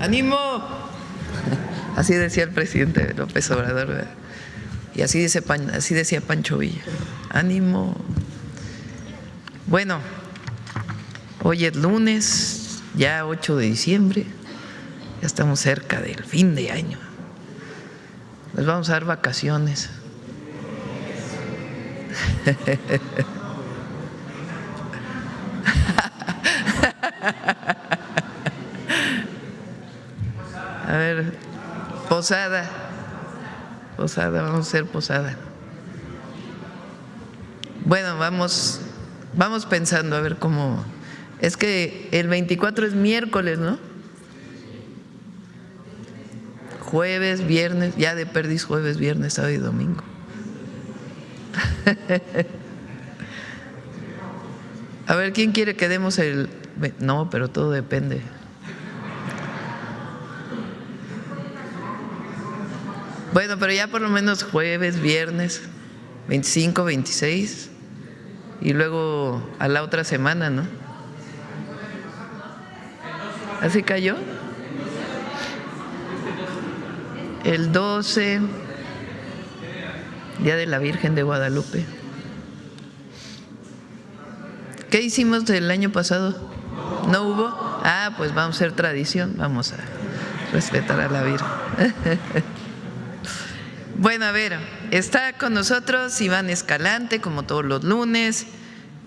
¡ánimo! Así decía el presidente López Obrador, ¿verdad? Y así decía Pancho Villa, ánimo. Bueno, hoy es lunes, ya 8 de diciembre, ya estamos cerca del fin de año. Nos vamos a dar vacaciones. A ver, posada, vamos a hacer posada. Bueno, vamos pensando a ver cómo. Es que el 24 es miércoles, ¿no? Jueves, viernes, ya de perdiz jueves, viernes, sábado y domingo. A ver, ¿quién quiere que demos el...? No, pero todo depende. Bueno, pero ya por lo menos jueves, viernes, 25, 26 y luego a la otra semana, ¿no? ¿Así cayó? El 12, Día de la Virgen de Guadalupe. ¿Qué hicimos el año pasado? ¿No hubo? Ah, pues vamos a hacer tradición, vamos a respetar a la Virgen. Bueno, a ver, está con nosotros Iván Escalante, como todos los lunes,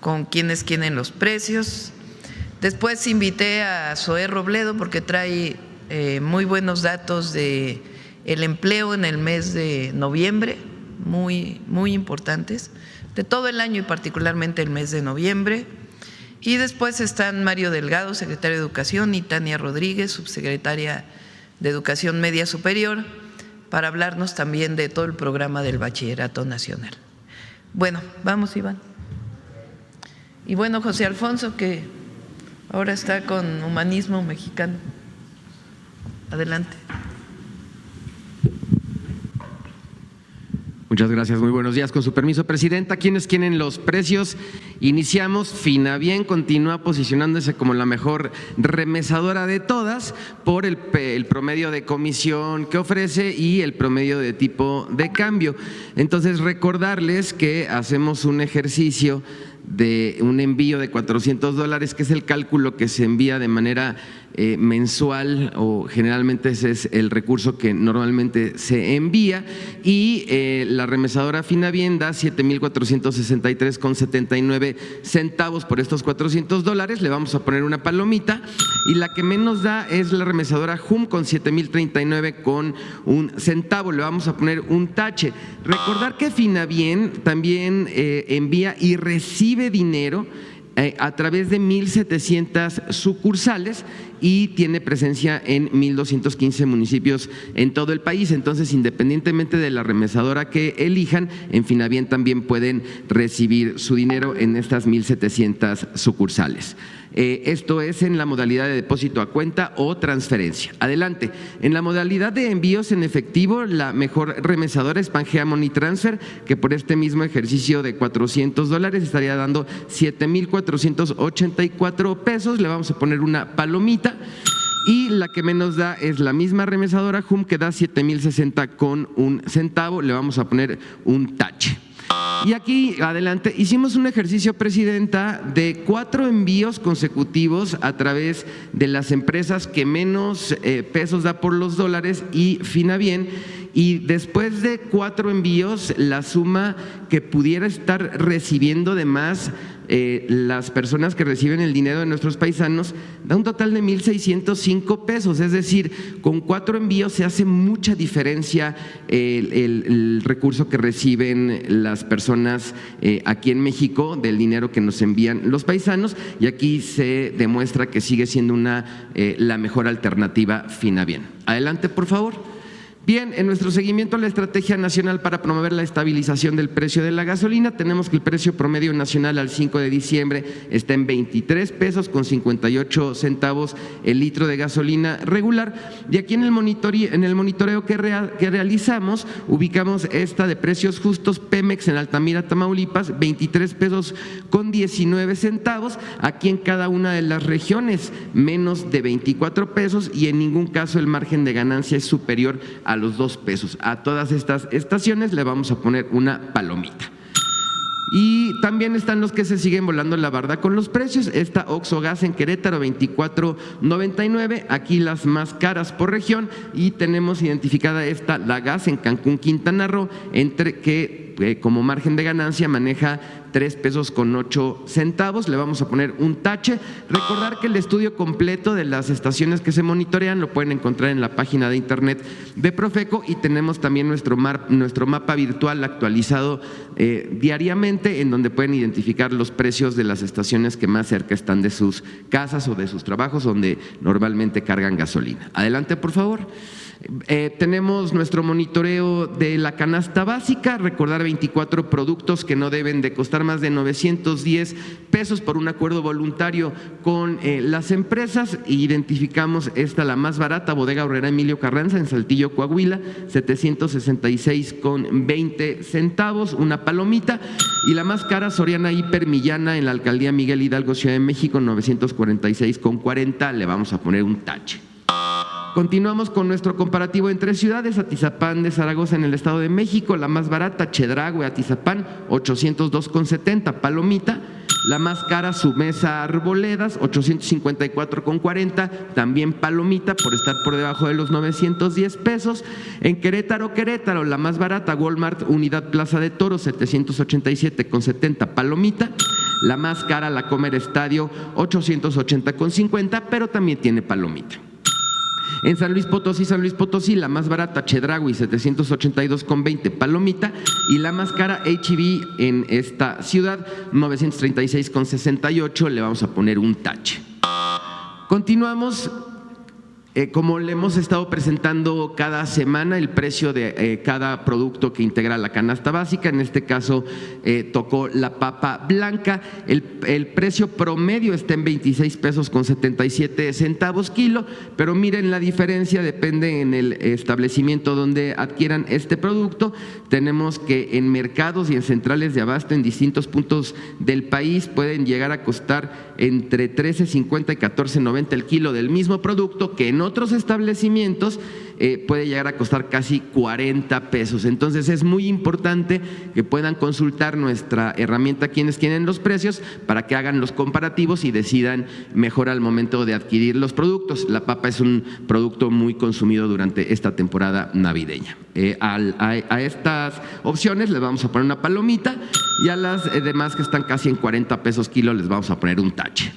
con quienes quieren los precios. Después invité a Zoé Robledo porque trae muy buenos datos de el empleo en el mes de noviembre, muy importantes, de todo el año y particularmente el mes de noviembre. Y después están Mario Delgado, secretario de Educación, y Tania Rodríguez, subsecretaria de Educación Media Superior, para hablarnos también de todo el programa del Bachillerato Nacional. Bueno, vamos, Iván. Y bueno, José Alfonso, que ahora está con Humanismo Mexicano. Adelante. Muchas gracias, muy buenos días. Con su permiso, Presidenta, ¿quiénes quieren los precios? Iniciamos. Finabien continúa posicionándose como la mejor remesadora de todas por el promedio de comisión que ofrece y el promedio de tipo de cambio. Entonces, recordarles que hacemos un ejercicio de un envío de $400, que es el cálculo que se envía de manera mensual, o generalmente ese es el recurso que normalmente se envía, y la remesadora Finabien da 7,463,79 centavos por estos $400. Le vamos a poner una palomita, y la que menos da es la remesadora HUM con 7,039,1 centavo. Le vamos a poner un tache. Recordar que Finabien también envía y recibe dinero a través de 1,700 sucursales y tiene presencia en 1,215 municipios en todo el país. Entonces, independientemente de la remesadora que elijan, en Finabien también pueden recibir su dinero en estas 1,700 sucursales. Esto es en la modalidad de depósito a cuenta o transferencia. Adelante. En la modalidad de envíos en efectivo, la mejor remesadora es Pangea Money Transfer, que por este mismo ejercicio de $400 estaría dando 7,484 pesos. Le vamos a poner una palomita. Y la que menos da es la misma remesadora HUM, que da 7,060,1 centavo. Le vamos a poner un tache. Y aquí, adelante, hicimos un ejercicio, Presidenta, de 4 envíos consecutivos a través de las empresas que menos pesos da por los dólares y Finabien, y después de 4 envíos, la suma que pudiera estar recibiendo de más las personas que reciben el dinero de nuestros paisanos da un total de 1,605 pesos. Es decir, con 4 envíos se hace mucha diferencia el recurso que reciben las personas aquí en México del dinero que nos envían los paisanos, y aquí se demuestra que sigue siendo la mejor alternativa Finabien. Adelante, por favor. Bien, en nuestro seguimiento a la Estrategia Nacional para promover la estabilización del precio de la gasolina, tenemos que el precio promedio nacional al 5 de diciembre está en 23 pesos con 58 centavos el litro de gasolina regular. Y aquí en el monitoreo que realizamos, ubicamos esta de precios justos Pemex en Altamira, Tamaulipas, 23 pesos con 19 centavos. Aquí en cada una de las regiones, menos de 24 pesos y en ningún caso el margen de ganancia es superior a los 2 pesos. A todas estas estaciones le vamos a poner una palomita. Y también están los que se siguen volando la barda con los precios. Esta Oxxo Gas en Querétaro, 24.99, aquí las más caras por región, y tenemos identificada esta, la Gas en Cancún, Quintana Roo, que como margen de ganancia maneja 3 pesos con 8 centavos, le vamos a poner un tache. Recordar que el estudio completo de las estaciones que se monitorean lo pueden encontrar en la página de internet de Profeco, y tenemos también nuestro mapa virtual actualizado diariamente, en donde pueden identificar los precios de las estaciones que más cerca están de sus casas o de sus trabajos, donde normalmente cargan gasolina. Adelante, por favor. Tenemos nuestro monitoreo de la canasta básica, recordar 24 productos que no deben de costar más de 910 pesos por un acuerdo voluntario con las empresas. Identificamos esta, la más barata, Bodega Aurrerá Emilio Carranza en Saltillo, Coahuila, 766,20 centavos, una palomita. Y la más cara, Soriana Hiper Millana en la Alcaldía Miguel Hidalgo, Ciudad de México, 946,40, le vamos a poner un tache. Continuamos con nuestro comparativo entre ciudades. Atizapán de Zaragoza en el Estado de México, la más barata, Chedraui, Atizapán, 802,70, palomita. La más cara, Sumesa Arboledas, 854,40, también palomita por estar por debajo de los 910 pesos. En Querétaro, la más barata, Walmart Unidad Plaza de Toros, 787,70, palomita. La más cara, La Comer Estadio, 880,50, pero también tiene palomita. En San Luis Potosí, la más barata, Chedraui, 782,20, palomita, y la más cara, H-E-B en esta ciudad, 936,68, le vamos a poner un tache. Continuamos. Como le hemos estado presentando cada semana, el precio de cada producto que integra la canasta básica, en este caso tocó la papa blanca, el precio promedio está en 26 pesos con 77 centavos kilo, pero miren la diferencia, depende en el establecimiento donde adquieran este producto. Tenemos que en mercados y en centrales de abasto en distintos puntos del país pueden llegar a costar entre 13.50 y 14.90 el kilo del mismo producto, que en otros establecimientos puede llegar a costar casi 40 pesos. Entonces es muy importante que puedan consultar nuestra herramienta Quienes Quieren los Precios para que hagan los comparativos y decidan mejor al momento de adquirir los productos. La papa es un producto muy consumido durante esta temporada navideña. A estas opciones les vamos a poner una palomita, y a las demás que están casi en 40 pesos kilo les vamos a poner un tache.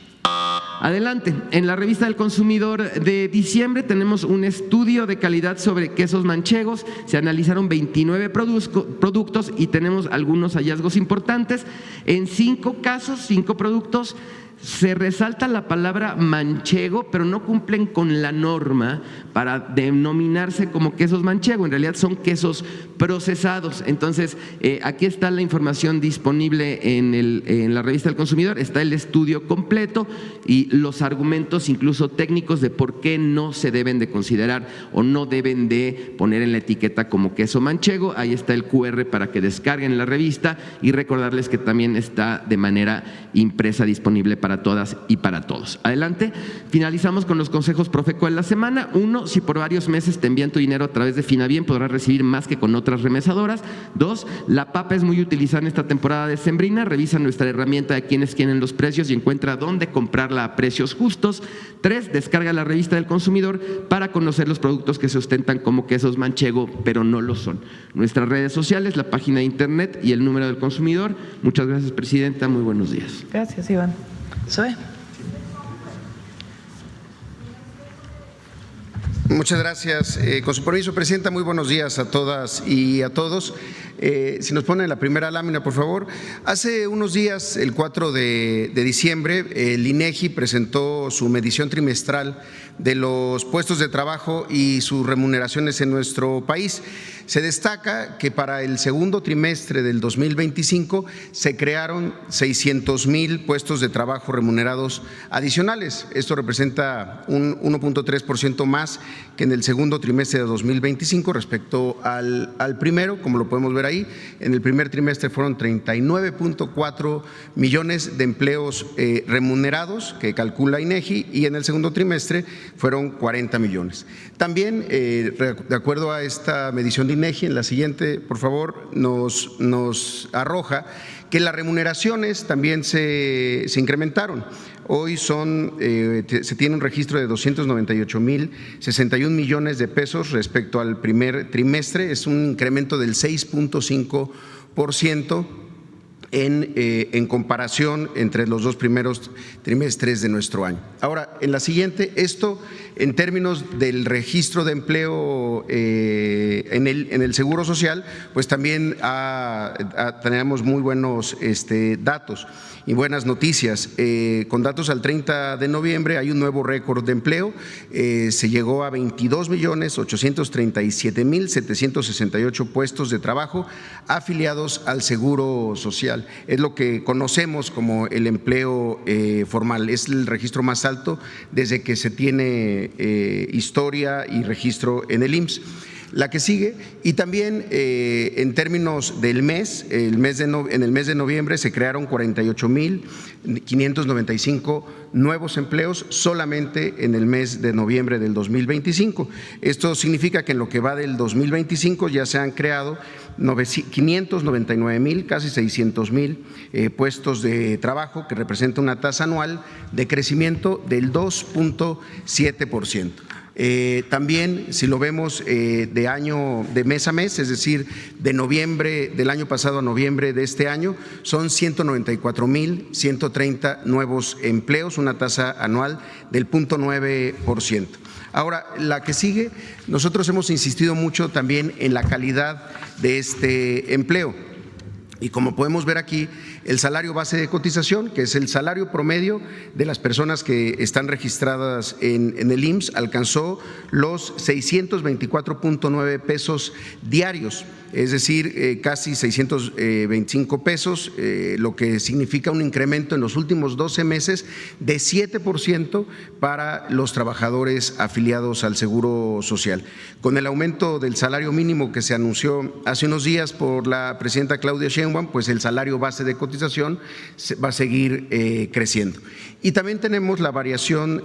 Adelante. En la revista del consumidor de diciembre tenemos un estudio de calidad sobre quesos manchegos. Se analizaron 29 productos y tenemos algunos hallazgos importantes. En 5 casos, 5 productos, se resalta la palabra manchego, pero no cumplen con la norma para denominarse como quesos manchego. En realidad son quesos procesados. Entonces, aquí está la información disponible en la revista del consumidor. Está el estudio completo y los argumentos incluso técnicos de por qué no se deben de considerar o no deben de poner en la etiqueta como queso manchego. Ahí está el QR para que descarguen la revista, y recordarles que también está de manera impresa disponible para todas y para todos. Adelante. Finalizamos con los consejos Profeco de la semana. 1, si por varios meses te envían tu dinero a través de Finabien, podrás recibir más que con otras remesadoras. 2, la papa es muy utilizada en esta temporada decembrina. Revisa nuestra herramienta de Quienes Quieren los Precios y encuentra dónde comprarla a precios justos. 3, descarga la revista del consumidor para conocer los productos que se ostentan como quesos manchego, pero no lo son. Nuestras redes sociales, la página de internet y el número del consumidor. Muchas gracias, presidenta. Muy buenos días. Gracias, Iván. Zoe. Muchas gracias. Con su permiso, presidenta, muy buenos días a todas y a todos. Si nos pone la primera lámina, por favor. Hace unos días, el 4 de diciembre, el INEGI presentó su medición trimestral de los puestos de trabajo y sus remuneraciones en nuestro país. Se destaca que para el segundo trimestre del 2025 se crearon 600,000 puestos de trabajo remunerados adicionales. Esto representa un 1.3% más que en el segundo trimestre de 2025 respecto al primero, como lo podemos ver ahí. En el primer trimestre fueron 39.4 millones de empleos remunerados que calcula INEGI, y en el segundo trimestre fueron 40 millones. También, de acuerdo a esta medición de INEGI, en la siguiente, por favor, nos arroja que las remuneraciones también se incrementaron. Hoy se tiene un registro de 298,061 millones de pesos respecto al primer trimestre. Es un incremento del 6.5% en comparación entre los dos primeros trimestres de nuestro año. Ahora, en la siguiente, esto en términos del registro de empleo en el Seguro Social, pues también tenemos muy buenos datos y buenas noticias. Con datos al 30 de noviembre hay un nuevo récord de empleo. Se llegó a 22.837.768 puestos de trabajo afiliados al Seguro Social. Es lo que conocemos como el empleo formal. Es el registro más alto desde que se tiene historia y registro en el IMSS. La que sigue, y también en términos del mes, en el mes de noviembre se crearon 48,595 nuevos empleos solamente en el mes de noviembre del 2025. Esto significa que en lo que va del 2025 ya se han creado 599,000, casi 600,000 puestos de trabajo, que representa una tasa anual de crecimiento del 2.7%. También, si lo vemos de mes a mes, es decir, de noviembre del año pasado a noviembre de este año, son 194,130 nuevos empleos, una tasa anual del 0.9%. Ahora, la que sigue, nosotros hemos insistido mucho también en la calidad de este empleo. Y como podemos ver aquí, el salario base de cotización, que es el salario promedio de las personas que están registradas en el IMSS, alcanzó los 624.9 pesos diarios, es decir, casi 625 pesos, lo que significa un incremento en los últimos 12 meses de 7% para los trabajadores afiliados al Seguro Social. Con el aumento del salario mínimo que se anunció hace unos días por la presidenta Claudia Sheinbaum, pues el salario base de cotización va a seguir creciendo. Y también tenemos la variación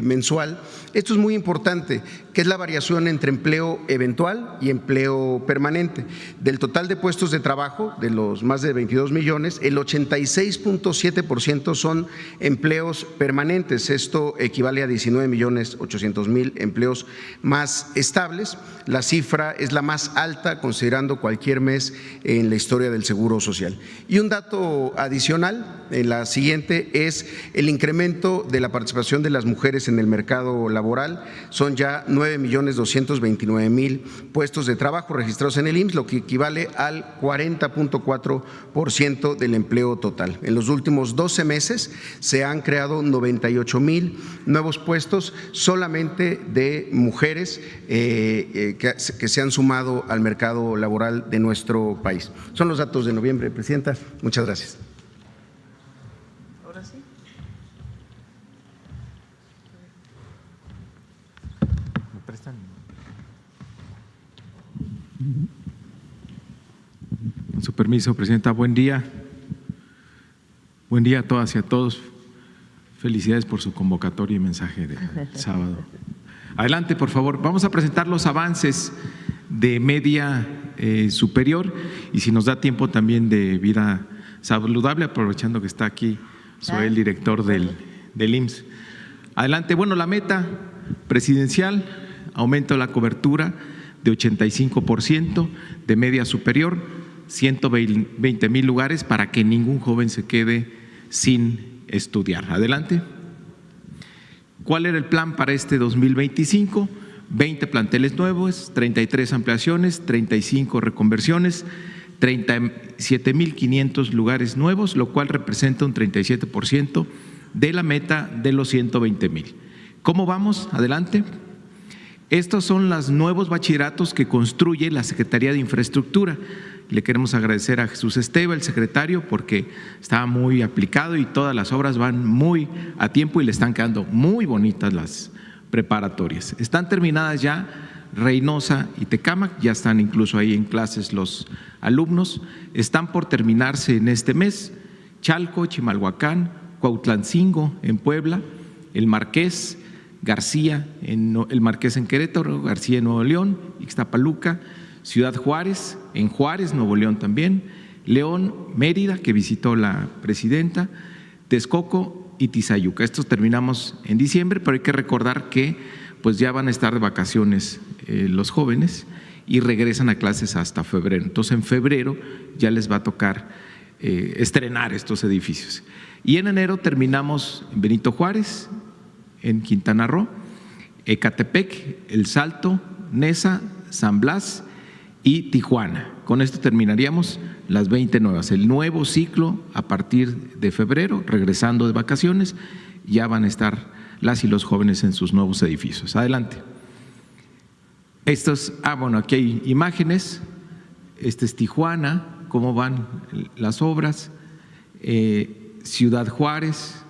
mensual. Esto es muy importante, que es la variación entre empleo eventual y empleo permanente. Del total de puestos de trabajo, de los más de 22 millones, el 86.7% son empleos permanentes. Esto equivale a 19,800,000 empleos más estables. La cifra es la más alta considerando cualquier mes en la historia del Seguro Social. Y un dato adicional, en la siguiente, es el incremento de la participación de las mujeres en el mercado laboral. Son ya 9,229,000 puestos de trabajo registrados en el IMSS, lo que equivale al 40.4% del empleo total. En los últimos 12 meses se han creado 98,000 nuevos puestos solamente de mujeres que se han sumado al mercado laboral de nuestro país. Son los datos de noviembre, Presidenta. Muchas gracias. Ahora sí. ¿Me prestan? Con su permiso, Presidenta, buen día. Buen día a todas y a todos. Felicidades por su convocatoria y mensaje de sábado. Adelante, por favor. Vamos a presentar los avances de media superior y, si nos da tiempo, también de vida saludable, aprovechando que está aquí soy el director del IMSS. Adelante. Bueno, la meta presidencial, aumento de la cobertura de 85%, de media superior, 120,000 lugares para que ningún joven se quede sin estudiar. Adelante. ¿Cuál era el plan para este 2025? 20 planteles nuevos, 33 ampliaciones, 35 reconversiones, 37.500 lugares nuevos, lo cual representa un 37% de la meta de los 120,000. ¿Cómo vamos? Adelante. Estos son los nuevos bachilleratos que construye la Secretaría de Infraestructura. Le queremos agradecer a Jesús Esteva, el secretario, porque estaba muy aplicado y todas las obras van muy a tiempo y le están quedando muy bonitas las preparatorias. Están terminadas ya Reynosa y Tecámac, ya están incluso ahí en clases los alumnos. Están por terminarse en este mes Chalco, Chimalhuacán, Cuautlancingo en Puebla, El Marqués, García, el Marqués en Querétaro, García en Nuevo León, Ixtapaluca, Ciudad Juárez, en Juárez, Nuevo León también, León, Mérida, que visitó la presidenta, Texcoco y Tizayuca. Estos terminamos en diciembre, pero hay que recordar que pues ya van a estar de vacaciones los jóvenes y regresan a clases hasta febrero. Entonces en febrero ya les va a tocar estrenar estos edificios. Y en enero terminamos en Benito Juárez, en Quintana Roo, Ecatepec, El Salto, Neza, San Blas y Tijuana. Con esto terminaríamos las 20 nuevas. El nuevo ciclo a partir de febrero, regresando de vacaciones, ya van a estar las y los jóvenes en sus nuevos edificios. Adelante. Bueno, aquí hay imágenes. Este es Tijuana, cómo van las obras. Ciudad Juárez,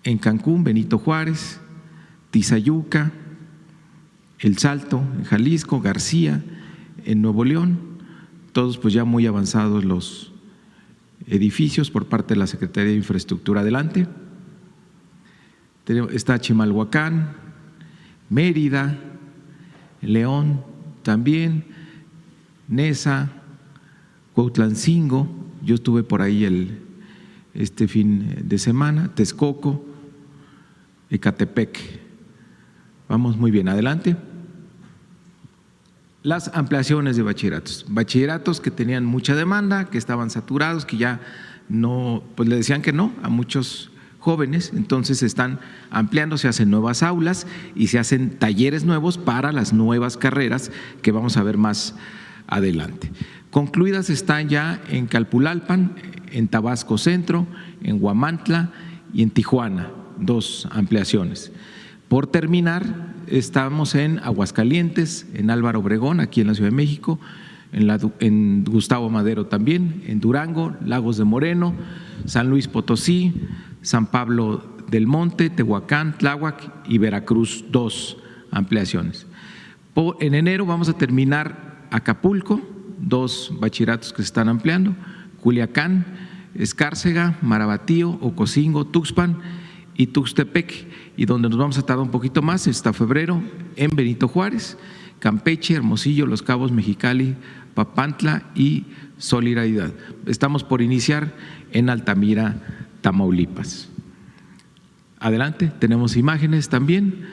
en Cancún, Benito Juárez, Tizayuca, El Salto, en Jalisco, García, en Nuevo León, todos pues ya muy avanzados los edificios por parte de la Secretaría de Infraestructura. Adelante. Está Chimalhuacán, Mérida, León también, Neza, Cuautlancingo, yo estuve por ahí este fin de semana, Texcoco, Ecatepec. Vamos muy bien, adelante. Las ampliaciones de bachilleratos que tenían mucha demanda, que estaban saturados, que ya no, pues le decían que no a muchos jóvenes, entonces se están ampliando, se hacen nuevas aulas y se hacen talleres nuevos para las nuevas carreras que vamos a ver más adelante. Concluidas están ya en Calpulalpan, en Tabasco Centro, en Huamantla y en Tijuana, 2 ampliaciones. Por terminar, estamos en Aguascalientes, en Álvaro Obregón, aquí en la Ciudad de México, en Gustavo Madero también, en Durango, Lagos de Moreno, San Luis Potosí, San Pablo del Monte, Tehuacán, Tláhuac y Veracruz, 2 ampliaciones. En enero vamos a terminar Acapulco, 2 bachilleratos que se están ampliando, Culiacán, Escárcega, Marabatío, Ocosingo, Tuxpan y Tuxtepec, y donde nos vamos a tardar un poquito más hasta febrero en Benito Juárez, Campeche, Hermosillo, Los Cabos, Mexicali, Papantla y Solidaridad. Estamos por iniciar en Altamira, Tamaulipas. Adelante, tenemos imágenes también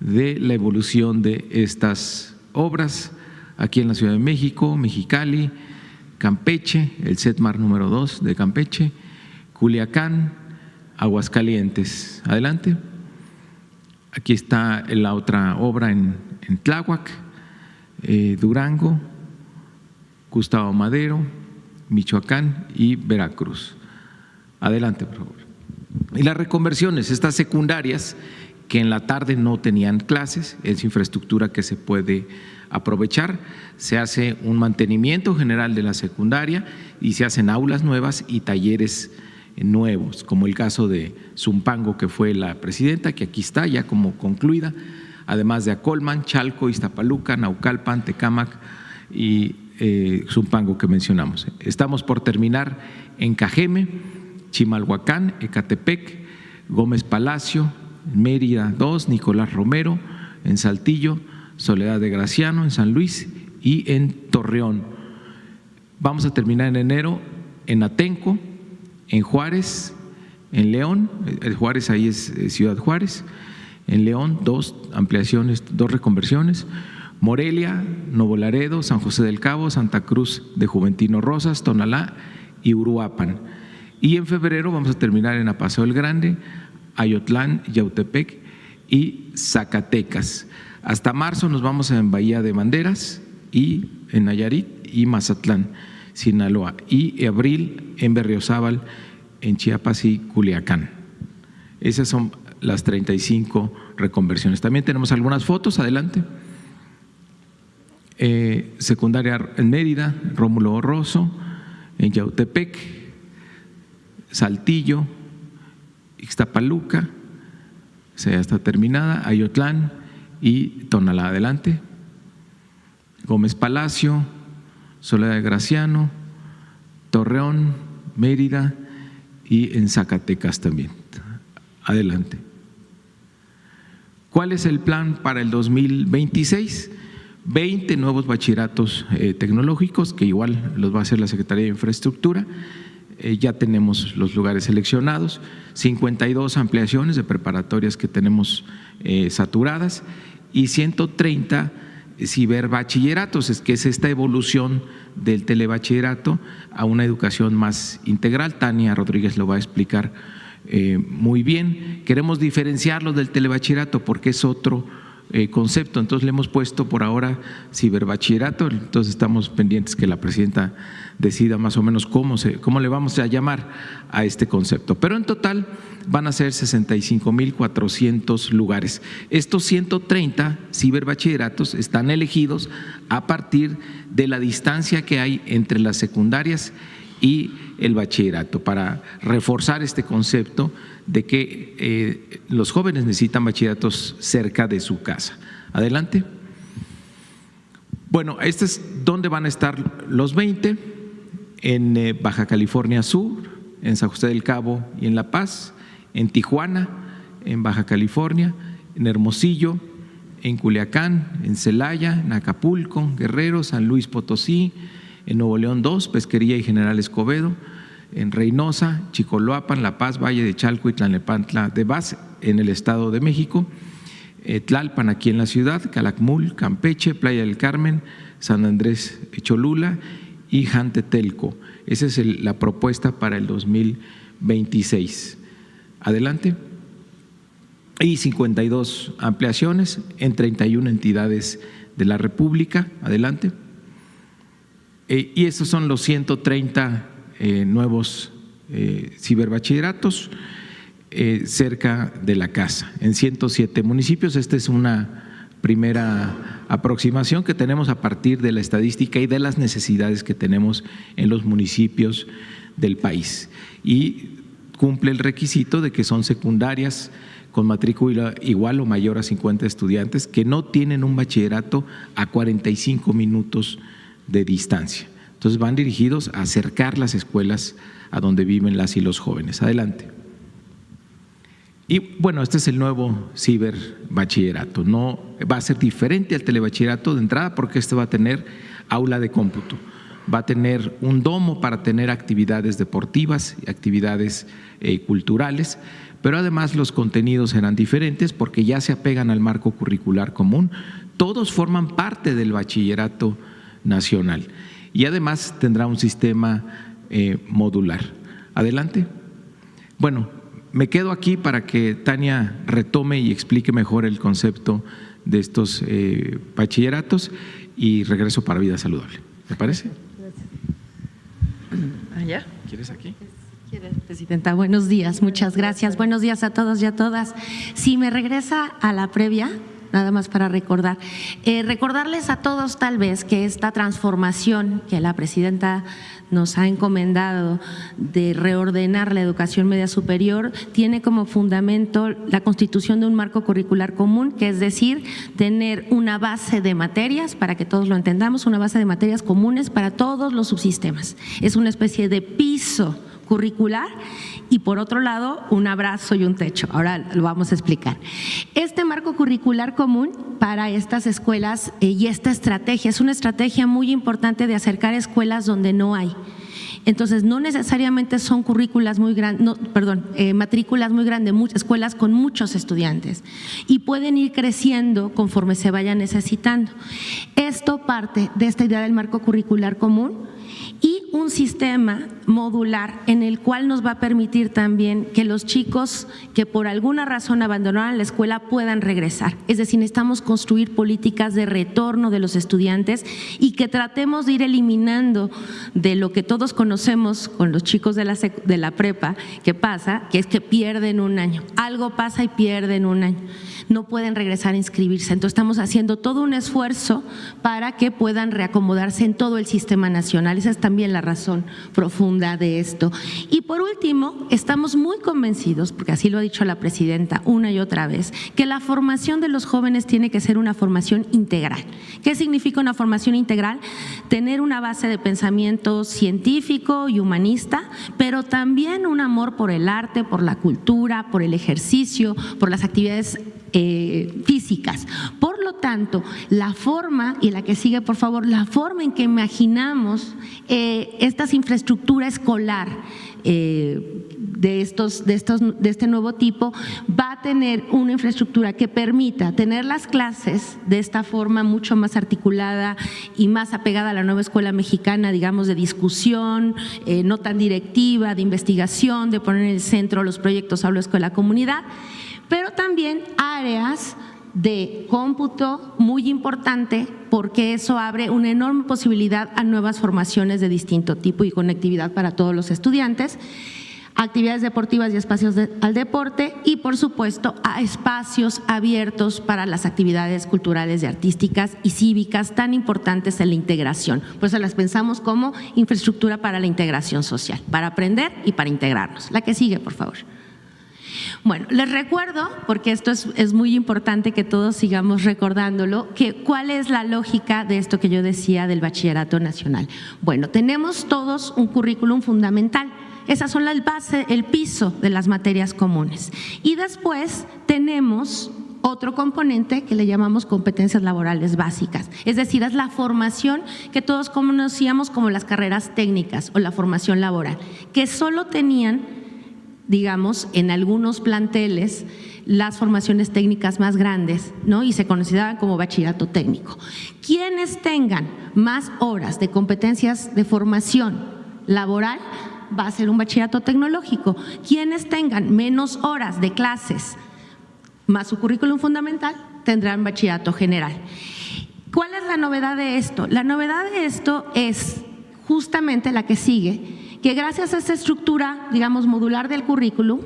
de la evolución de estas obras aquí en la Ciudad de México, Mexicali, Campeche, el CETMAR número 2 de Campeche, Culiacán, Aguascalientes. Adelante. Aquí está la otra obra en Tláhuac, Durango, Gustavo Madero, Michoacán y Veracruz. Adelante, por favor. Y las reconversiones, estas secundarias que en la tarde no tenían clases, es infraestructura que se puede aprovechar, se hace un mantenimiento general de la secundaria y se hacen aulas nuevas y talleres nuevos, como el caso de Zumpango, que fue la presidenta, que aquí está ya como concluida, además de Acolman, Chalco, Iztapaluca, Naucalpan, Tecámac y Zumpango que mencionamos. Estamos por terminar en Cajeme, Chimalhuacán, Ecatepec, Gómez Palacio, Mérida 2, Nicolás Romero, en Saltillo, Soledad de Graciano, en San Luis y en Torreón. Vamos a terminar en enero en Atenco, en Juárez, en León, el Juárez ahí es Ciudad Juárez, en León 2 ampliaciones, 2 reconversiones, Morelia, Nuevo Laredo, San José del Cabo, Santa Cruz de Juventino Rosas, Tonalá y Uruapan. Y en febrero vamos a terminar en Apaseo el Grande, Ayotlán, Yautepec y Zacatecas. Hasta marzo nos vamos en Bahía de Banderas y en Nayarit y Mazatlán, Sinaloa, y abril en Berriozábal, en Chiapas y Culiacán. Esas son las 35 reconversiones. También tenemos algunas fotos, adelante. Secundaria en Mérida, Rómulo Orroso, en Yautepec, Saltillo, Ixtapaluca, ya está terminada, Ayotlán y Tonalá. Adelante. Gómez Palacio, Soledad de Graciano, Torreón, Mérida y en Zacatecas también. Adelante. ¿Cuál es el plan para el 2026? 20 nuevos bachilleratos tecnológicos, que igual los va a hacer la Secretaría de Infraestructura. Ya tenemos los lugares seleccionados, 52 ampliaciones de preparatorias que tenemos saturadas y 130 ciberbachilleratos, es que es esta evolución del telebachillerato a una educación más integral. Tania Rodríguez lo va a explicar muy bien. Queremos diferenciarlo del telebachillerato porque es otro concepto, entonces le hemos puesto por ahora ciberbachillerato, entonces estamos pendientes que la presidenta decida más o menos cómo le vamos a llamar a este concepto. Pero en total van a ser 65,400 lugares. Estos 130 ciberbachilleratos están elegidos a partir de la distancia que hay entre las secundarias y el bachillerato, para reforzar este concepto de que los jóvenes necesitan bachilleratos cerca de su casa. Adelante. Bueno, este es donde van a estar los 20, en Baja California Sur, en San José del Cabo y en La Paz, en Tijuana, en Baja California, en Hermosillo, en Culiacán, en Celaya, en Acapulco, Guerrero, San Luis Potosí, en Nuevo León 2, Pesquería y General Escobedo, en Reynosa, Chicoloapan, La Paz, Valle de Chalco y Tlalnepantla de Vaz, en el Estado de México, Tlalpan aquí en la ciudad, Calakmul, Campeche, Playa del Carmen, San Andrés Cholula y Jantetelco. Esa es la propuesta para el 2026. Adelante. Y 52 ampliaciones en 31 entidades de la República. Adelante. Y estos son los 130 nuevos ciberbachilleratos cerca de la casa, en 107 municipios. Esta es una primera aproximación que tenemos a partir de la estadística y de las necesidades que tenemos en los municipios del país. Y cumple el requisito de que son secundarias con matrícula igual o mayor a 50 estudiantes que no tienen un bachillerato a 45 minutos de distancia. Entonces van dirigidos a acercar las escuelas a donde viven las y los jóvenes. Adelante. Y bueno, este es el nuevo ciberbachillerato. No va a ser diferente al telebachillerato de entrada porque este va a tener aula de cómputo, va a tener un domo para tener actividades deportivas y actividades culturales, pero además los contenidos serán diferentes porque ya se apegan al marco curricular común. Todos forman parte del bachillerato nacional y además tendrá un sistema modular. Adelante. Bueno, me quedo aquí para que Tania retome y explique mejor el concepto de estos bachilleratos y regreso para Vida Saludable. ¿Te parece? ¿Allá? ¿Quieres aquí? Presidenta, buenos días, muchas gracias. Buenos días a todos y a todas. Si me regresa a la previa, nada más para recordar. Recordarles a todos tal vez que esta transformación que la presidenta nos ha encomendado de reordenar la educación media superior tiene como fundamento la constitución de un marco curricular común, que es decir, tener una base de materias, para que todos lo entendamos, una base de materias comunes para todos los subsistemas. Es una especie de piso curricular y por otro lado un abrazo y un techo. Ahora lo vamos a explicar. Este marco curricular común para estas escuelas y esta estrategia es una estrategia muy importante de acercar escuelas donde no hay. Entonces, no necesariamente son matrículas muy grandes, escuelas con muchos estudiantes y pueden ir creciendo conforme se vayan necesitando. Esto parte de esta idea del marco curricular común y un sistema modular en el cual nos va a permitir también que los chicos que por alguna razón abandonaron la escuela puedan regresar. Es decir, necesitamos construir políticas de retorno de los estudiantes y que tratemos de ir eliminando de lo que todos conocemos con los chicos de la prepa, que pasa, que es que pierden un año. Algo pasa y pierden un año. No pueden regresar a inscribirse. Entonces estamos haciendo todo un esfuerzo para que puedan reacomodarse en todo el sistema nacional. Esa es también la razón profunda de esto. Y por último, estamos muy convencidos, porque así lo ha dicho la presidenta una y otra vez, que la formación de los jóvenes tiene que ser una formación integral. ¿Qué significa una formación integral? Tener una base de pensamiento científico y humanista, pero también un amor por el arte, por la cultura, por el ejercicio, por las actividades físicas. Por lo tanto, la forma, y la que sigue por favor, la forma en que imaginamos esta infraestructura escolar de este nuevo tipo va a tener una infraestructura que permita tener las clases de esta forma mucho más articulada y más apegada a la nueva escuela mexicana, digamos, de discusión, no tan directiva, de investigación, de poner en el centro los proyectos Aula Escuela Comunidad, pero también áreas de cómputo muy importante, porque eso abre una enorme posibilidad a nuevas formaciones de distinto tipo y conectividad para todos los estudiantes, actividades deportivas y espacios al deporte y, por supuesto, a espacios abiertos para las actividades culturales y artísticas y cívicas tan importantes en la integración. Por eso las pensamos como infraestructura para la integración social, para aprender y para integrarnos. La que sigue, por favor. Bueno, les recuerdo, porque esto es muy importante que todos sigamos recordándolo, que cuál es la lógica de esto que yo decía del Bachillerato Nacional. Bueno, tenemos todos un currículum fundamental. Esas son las bases, el piso de las materias comunes. Y después tenemos otro componente que le llamamos competencias laborales básicas, es decir, es la formación que todos conocíamos como las carreras técnicas o la formación laboral, que solo tenían, digamos, en algunos planteles las formaciones técnicas más grandes, ¿no? Y se consideraban como bachillerato técnico. Quienes tengan más horas de competencias de formación laboral va a ser un bachillerato tecnológico. Quienes tengan menos horas de clases más su currículum fundamental tendrán bachillerato general. ¿Cuál es la novedad de esto? La novedad de esto es justamente la que sigue, que gracias a esta estructura, digamos, modular del currículum,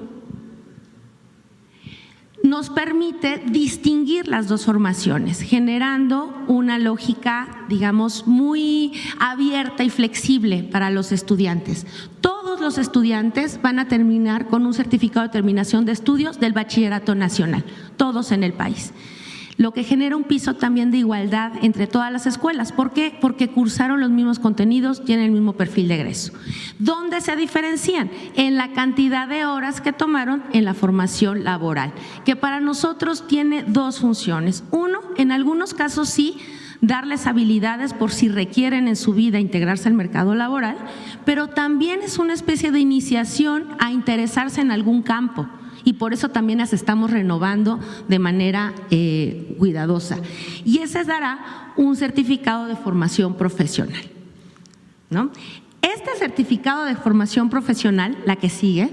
nos permite distinguir las dos formaciones, generando una lógica, digamos, muy abierta y flexible para los estudiantes. Todos los estudiantes van a terminar con un certificado de terminación de estudios del Bachillerato Nacional, todos en el país. Lo que genera un piso también de igualdad entre todas las escuelas. ¿Por qué? Porque cursaron los mismos contenidos, tienen el mismo perfil de egreso. ¿Dónde se diferencian? En la cantidad de horas que tomaron en la formación laboral, que para nosotros tiene dos funciones. Uno, en algunos casos sí, darles habilidades por si requieren en su vida integrarse al mercado laboral, pero también es una especie de iniciación a interesarse en algún campo. Y por eso también las estamos renovando de manera cuidadosa. Y ese dará un certificado de formación profesional, ¿no? Este certificado de formación profesional, la que sigue,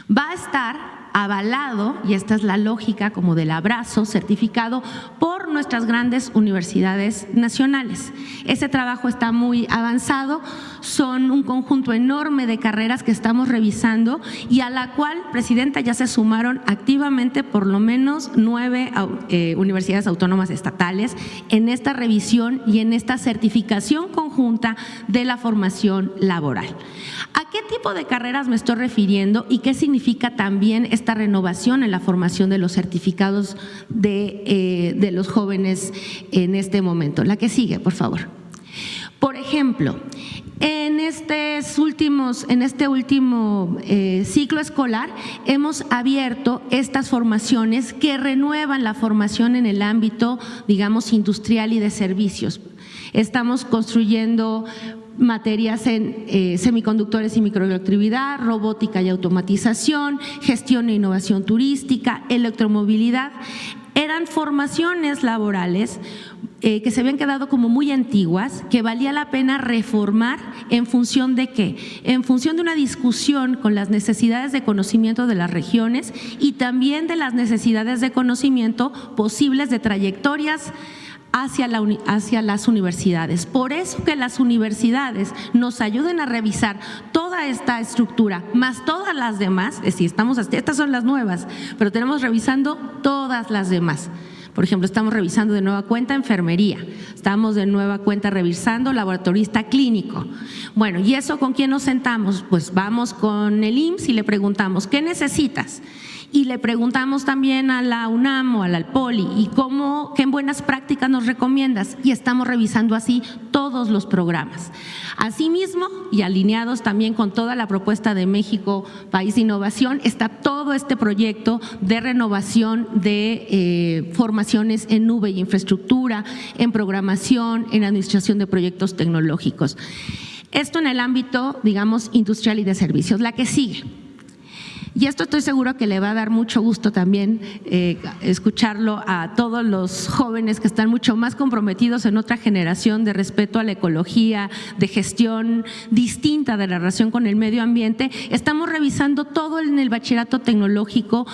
va a estar avalado, y esta es la lógica como del abrazo, certificado por nuestras grandes universidades nacionales. Ese trabajo está muy avanzado, son un conjunto enorme de carreras que estamos revisando y a la cual, Presidenta, ya se sumaron activamente por lo menos 9 universidades autónomas estatales en esta revisión y en esta certificación conjunta de la formación laboral. ¿A qué tipo de carreras me estoy refiriendo y qué significa también esta renovación en la formación de los certificados de los jóvenes en este momento? La que sigue, por favor. Por ejemplo, en este último ciclo escolar hemos abierto estas formaciones que renuevan la formación en el ámbito, digamos, industrial y de servicios. Estamos construyendo materias en semiconductores y microelectricidad, robótica y automatización, gestión e innovación turística, electromovilidad. Eran formaciones laborales que se habían quedado como muy antiguas, que valía la pena reformar en función de qué, en función de una discusión con las necesidades de conocimiento de las regiones y también de las necesidades de conocimiento posibles de trayectorias hacia las universidades. Por eso que las universidades nos ayuden a revisar toda esta estructura, más todas las demás, es decir, estas son las nuevas, pero tenemos revisando todas las demás. Por ejemplo, estamos revisando de nueva cuenta enfermería, estamos de nueva cuenta revisando laboratorista clínico. Bueno, ¿y eso con quién nos sentamos? Pues vamos con el IMSS y le preguntamos, ¿qué necesitas? Y le preguntamos también a la UNAM o al Poli, ¿y qué buenas prácticas nos recomiendas? Y estamos revisando así todos los programas. Asimismo, y alineados también con toda la propuesta de México, País de Innovación, está todo este proyecto de renovación de formaciones en nube y infraestructura, en programación, en administración de proyectos tecnológicos. Esto en el ámbito, digamos, industrial y de servicios. La que sigue. Y esto estoy seguro que le va a dar mucho gusto también escucharlo a todos los jóvenes que están mucho más comprometidos en otra generación de respeto a la ecología, de gestión distinta de la relación con el medio ambiente. Estamos revisando todo en el bachillerato tecnológico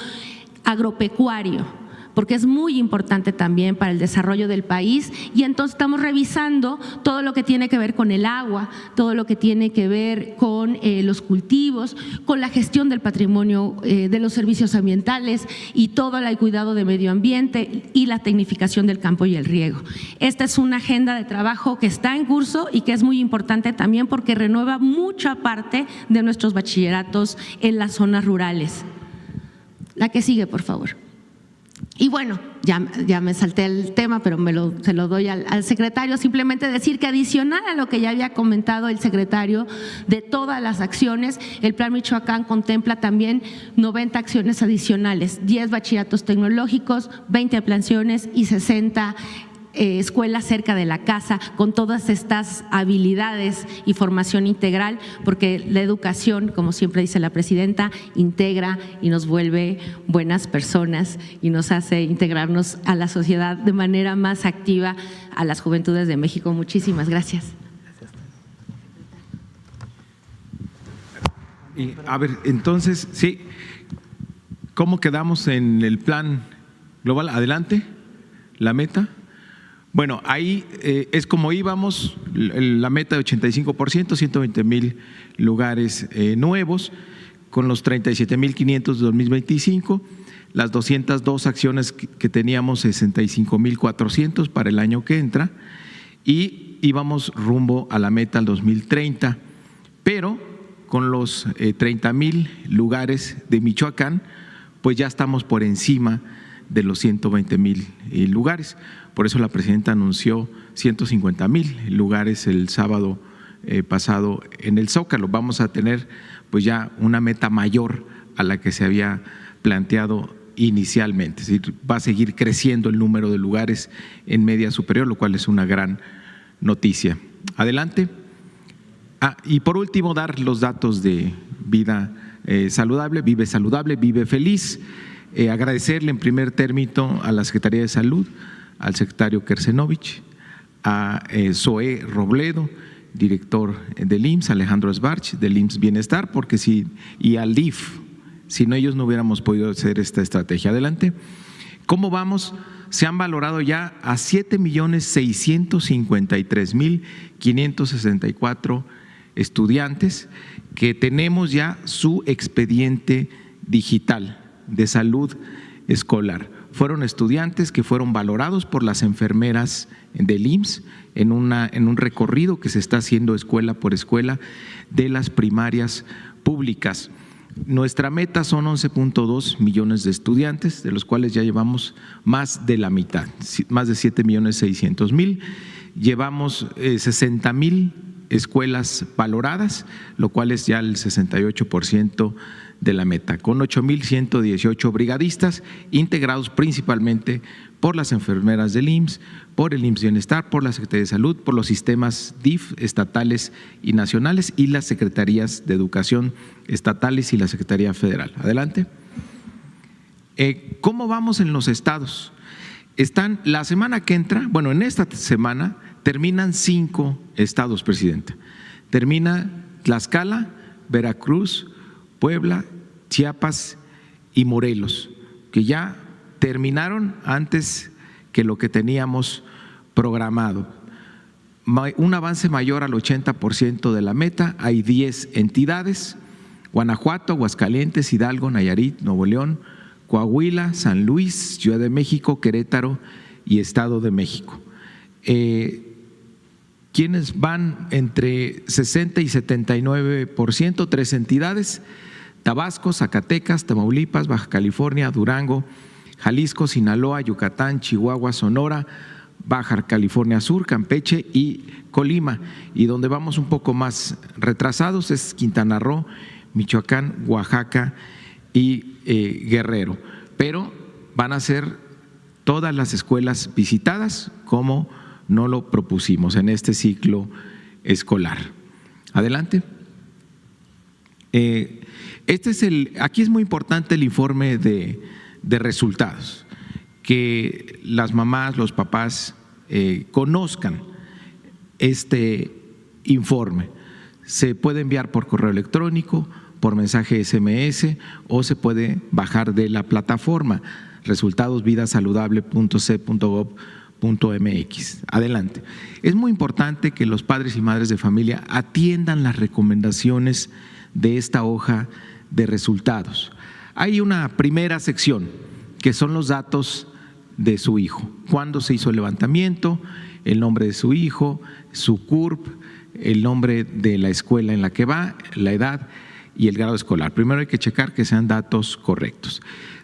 agropecuario, porque es muy importante también para el desarrollo del país, y entonces estamos revisando todo lo que tiene que ver con el agua, todo lo que tiene que ver con los cultivos, con la gestión del patrimonio, de los servicios ambientales y todo el cuidado de medio ambiente y la tecnificación del campo y el riego. Esta es una agenda de trabajo que está en curso y que es muy importante también porque renueva mucha parte de nuestros bachilleratos en las zonas rurales. La que sigue, por favor. Y bueno, ya me salté el tema, pero se lo doy al secretario. Simplemente decir que adicional a lo que ya había comentado el secretario de todas las acciones, el Plan Michoacán contempla también 90 acciones adicionales, 10 bachilleratos tecnológicos, 20 ampliaciones y 60 escuelas cerca de la casa, con todas estas habilidades y formación integral, porque la educación, como siempre dice la presidenta, integra y nos vuelve buenas personas y nos hace integrarnos a la sociedad de manera más activa a las juventudes de México. Muchísimas gracias. Y, a ver, entonces, sí, ¿cómo quedamos en el plan global? Adelante, la meta. Bueno, ahí es como íbamos, la meta de 85%, 120,000 lugares nuevos, con los 37,500 de 2025, las 202 acciones que teníamos, 65,400 para el año que entra, y íbamos rumbo a la meta al 2030, pero con los 30,000 lugares de Michoacán, pues ya estamos por encima de los 120,000 lugares. Por eso la presidenta anunció 150,000 lugares el sábado pasado en el Zócalo. Vamos a tener pues ya una meta mayor a la que se había planteado inicialmente. Es decir, va a seguir creciendo el número de lugares en media superior, lo cual es una gran noticia. Adelante. Y por último, dar los datos de vida saludable, vive feliz. Agradecerle en primer término a la Secretaría de Salud, al secretario Kersenovich, a Zoé Robledo, director del IMSS, Alejandro Esbarch, del IMSS Bienestar, y al DIF, sin ellos no hubiéramos podido hacer esta estrategia. Adelante. ¿Cómo vamos? Se han valorado ya a 7,653,564 estudiantes que tenemos ya su expediente digital de salud escolar. Fueron estudiantes que fueron valorados por las enfermeras del IMSS en un recorrido que se está haciendo escuela por escuela de las primarias públicas. Nuestra meta son 11.2 millones de estudiantes, de los cuales ya llevamos más de la mitad, más de 7,600,000. Llevamos 60,000 escuelas valoradas, lo cual es ya el 68% de la meta, con 8,118 brigadistas integrados principalmente por las enfermeras del IMSS, por el IMSS Bienestar, por la Secretaría de Salud, por los sistemas DIF estatales y nacionales y las secretarías de educación estatales y la Secretaría Federal. Adelante. ¿Cómo vamos en los estados? Están, la semana que entra, bueno, en esta semana terminan 5 estados, Presidenta. Termina Tlaxcala, Veracruz, Puebla, Chiapas y Morelos, que ya terminaron antes que lo que teníamos programado. Un avance mayor al 80% de la meta. Hay 10 entidades: Guanajuato, Aguascalientes, Hidalgo, Nayarit, Nuevo León, Coahuila, San Luis, Ciudad de México, Querétaro y Estado de México. Quienes van entre 60 y 79%, 3 entidades: Tabasco, Zacatecas, Tamaulipas, Baja California, Durango, Jalisco, Sinaloa, Yucatán, Chihuahua, Sonora, Baja California Sur, Campeche y Colima. Y donde vamos un poco más retrasados es Quintana Roo, Michoacán, Oaxaca y Guerrero. Pero van a ser todas las escuelas visitadas como no lo propusimos en este ciclo escolar. Adelante. Aquí es muy importante el informe de resultados, que las mamás, los papás conozcan este informe. Se puede enviar por correo electrónico, por mensaje SMS o se puede bajar de la plataforma resultadosvidasaludable.c.gov.mx. Adelante. Es muy importante que los padres y madres de familia atiendan las recomendaciones de esta hoja de resultados. Hay una primera sección que son los datos de su hijo: cuándo se hizo el levantamiento, el nombre de su hijo, su CURP, el nombre de la escuela en la que va, la edad y el grado escolar. Primero hay que checar que sean datos correctos.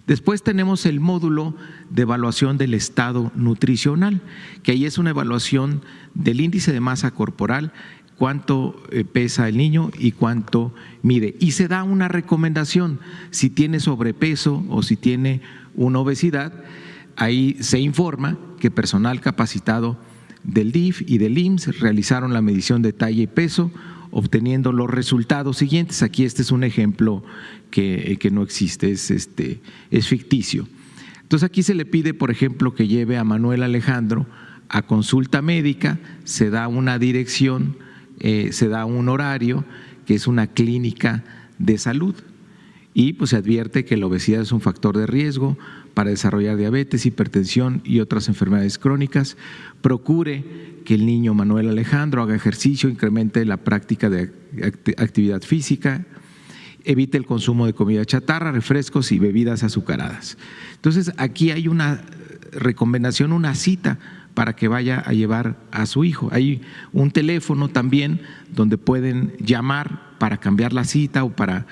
Después tenemos el módulo de evaluación del estado nutricional, que ahí es una evaluación del índice de masa corporal, cuánto pesa el niño y cuánto mide. Y se da una recomendación: si tiene sobrepeso o si tiene una obesidad, ahí se informa que personal capacitado del DIF y del IMSS realizaron la medición de talla y peso, obteniendo los resultados siguientes. Aquí este es un ejemplo que no existe, es ficticio. Entonces aquí se le pide, por ejemplo, que lleve a Manuel Alejandro a consulta médica, se da una dirección, se da un horario, que es una clínica de salud, y pues se advierte que la obesidad es un factor de riesgo para desarrollar diabetes, hipertensión y otras enfermedades crónicas. Procure que el niño Manuel Alejandro haga ejercicio, incremente la práctica de actividad física, evite el consumo de comida chatarra, refrescos y bebidas azucaradas. Entonces aquí hay una recomendación, una cita para que vaya a llevar a su hijo. Hay un teléfono también donde pueden llamar para cambiar la cita o para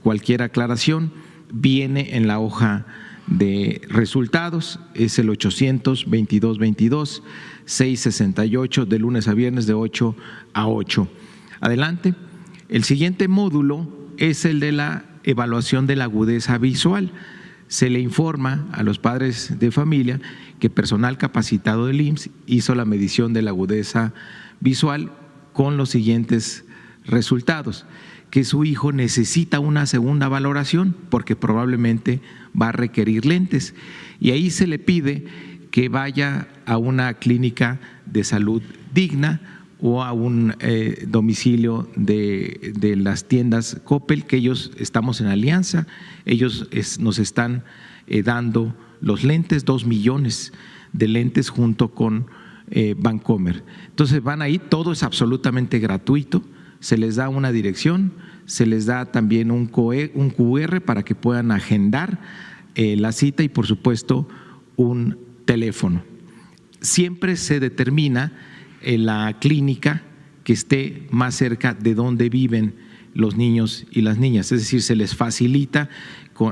cualquier aclaración. Viene en la hoja de resultados, es el 800-2222-668, de lunes a viernes de 8 a 8. Adelante. El siguiente módulo es el de la evaluación de la agudeza visual. Se le informa a los padres de familia que personal capacitado del IMSS hizo la medición de la agudeza visual con los siguientes resultados: que su hijo necesita una segunda valoración porque probablemente va a requerir lentes, y ahí se le pide que vaya a una clínica de salud digna o a un domicilio de las tiendas Coppel, que ellos estamos en alianza. Ellos nos están dando los lentes, 2 millones de lentes junto con Bancomer. Entonces van ahí, todo es absolutamente gratuito, se les da una dirección, se les da también un QR para que puedan agendar la cita y por supuesto un teléfono. Siempre se determina la clínica que esté más cerca de donde viven los niños y las niñas, es decir, se les facilita.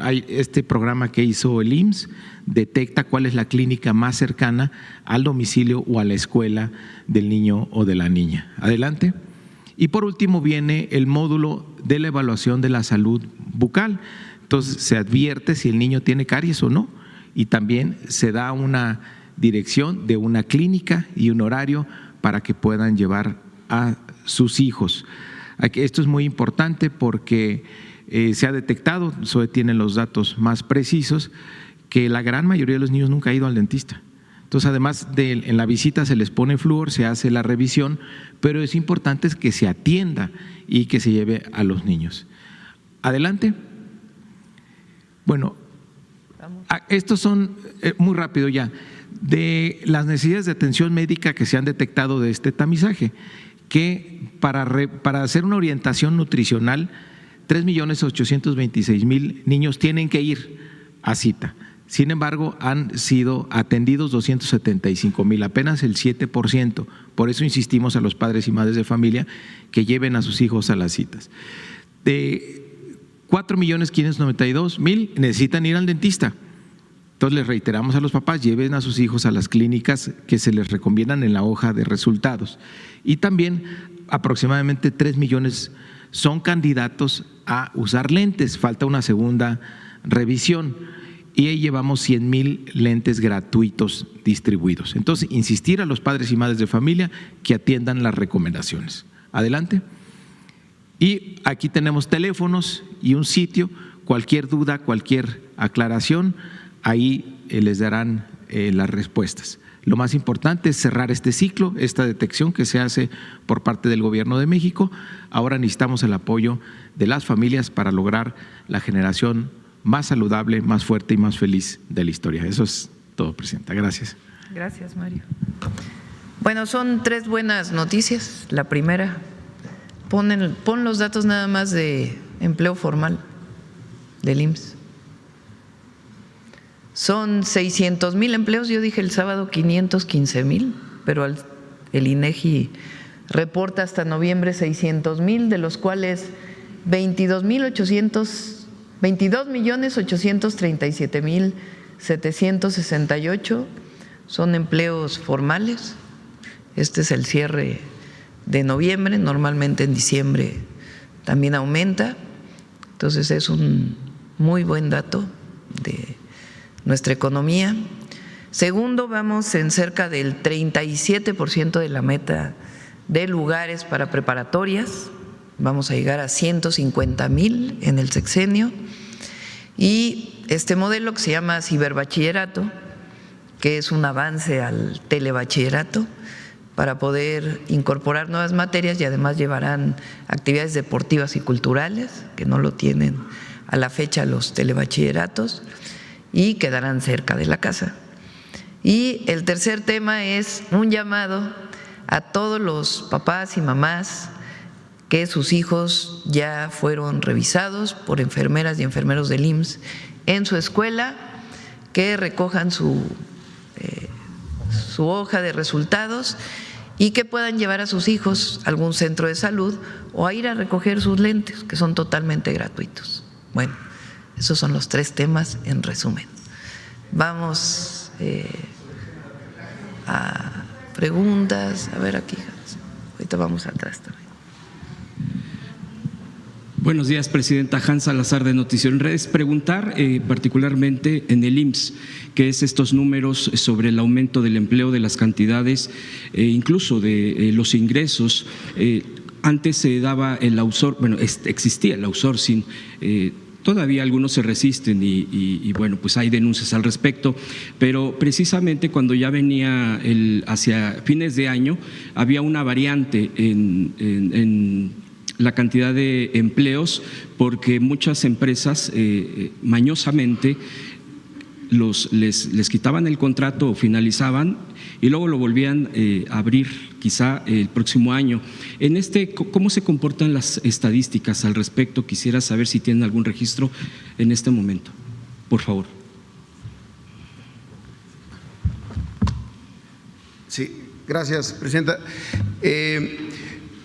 Hay este programa que hizo el IMSS, detecta cuál es la clínica más cercana al domicilio o a la escuela del niño o de la niña. Adelante. Y por último viene el módulo de la evaluación de la salud bucal. Entonces se advierte si el niño tiene caries o no, y también se da una dirección de una clínica y un horario para que puedan llevar a sus hijos. Esto es muy importante porque se ha detectado, SOE tiene los datos más precisos, que la gran mayoría de los niños nunca ha ido al dentista. Entonces, además en la visita se les pone flúor, se hace la revisión, pero es importante que se atienda y que se lleve a los niños. Adelante. Bueno, estos son, muy rápido ya, de las necesidades de atención médica que se han detectado de este tamizaje, que para hacer una orientación nutricional, 3.826.000 niños tienen que ir a cita. Sin embargo, han sido atendidos 275.000, apenas el 7%. Por eso insistimos a los padres y madres de familia que lleven a sus hijos a las citas. De 4.592.000 necesitan ir al dentista. Entonces les reiteramos a los papás, lleven a sus hijos a las clínicas que se les recomiendan en la hoja de resultados. Y también aproximadamente 3 millones son candidatos a usar lentes, falta una segunda revisión. Y ahí llevamos 100,000 lentes gratuitos distribuidos. Entonces, insistir a los padres y madres de familia que atiendan las recomendaciones. Adelante. Y aquí tenemos teléfonos y un sitio. Cualquier duda, cualquier aclaración, ahí les darán las respuestas. Lo más importante es cerrar este ciclo, esta detección que se hace por parte del Gobierno de México. Ahora necesitamos el apoyo de las familias para lograr la generación más saludable, más fuerte y más feliz de la historia. Eso es todo, Presidenta. Gracias. Gracias, Mario. Bueno, son 3 buenas noticias. La primera, pon los datos nada más de empleo formal del IMSS. Son 600,000 empleos, yo dije el sábado 515,000, pero el INEGI reporta hasta noviembre 600,000, de los cuales 22.837.768 son empleos formales. Este es el cierre de noviembre, normalmente en diciembre también aumenta. Entonces es un muy buen dato de nuestra economía. Segundo, vamos en cerca del 37% de la meta de lugares para preparatorias. Vamos a llegar a 150,000 en el sexenio. Y este modelo que se llama ciberbachillerato, que es un avance al telebachillerato para poder incorporar nuevas materias y además llevarán actividades deportivas y culturales, que no lo tienen a la fecha los telebachilleratos, y quedarán cerca de la casa. Y el tercer tema es un llamado a todos los papás y mamás que sus hijos ya fueron revisados por enfermeras y enfermeros del IMSS en su escuela, que recojan su hoja de resultados y que puedan llevar a sus hijos a algún centro de salud o a ir a recoger sus lentes, que son totalmente gratuitos. Bueno, esos son los 3 temas en resumen. Vamos a preguntas. A ver aquí, ahorita vamos atrás también. Buenos días, Presidenta. Hans Salazar, de Noticiero en Redes. Preguntar particularmente en el IMSS, que es estos números sobre el aumento del empleo, de las cantidades, incluso de los ingresos. Antes se daba el outsourcing, bueno, existía el outsourcing. Todavía algunos se resisten y bueno, pues hay denuncias al respecto, pero precisamente cuando ya venía hacia fines de año les una variante en la cantidad de empleos, porque muchas empresas mañosamente les quitaban el contrato o finalizaban y luego lo volvían a abrir quizá el próximo año. ¿Cómo se comportan las estadísticas al respecto? Quisiera saber si tienen algún registro en este momento, por favor. Sí, gracias, Presidenta.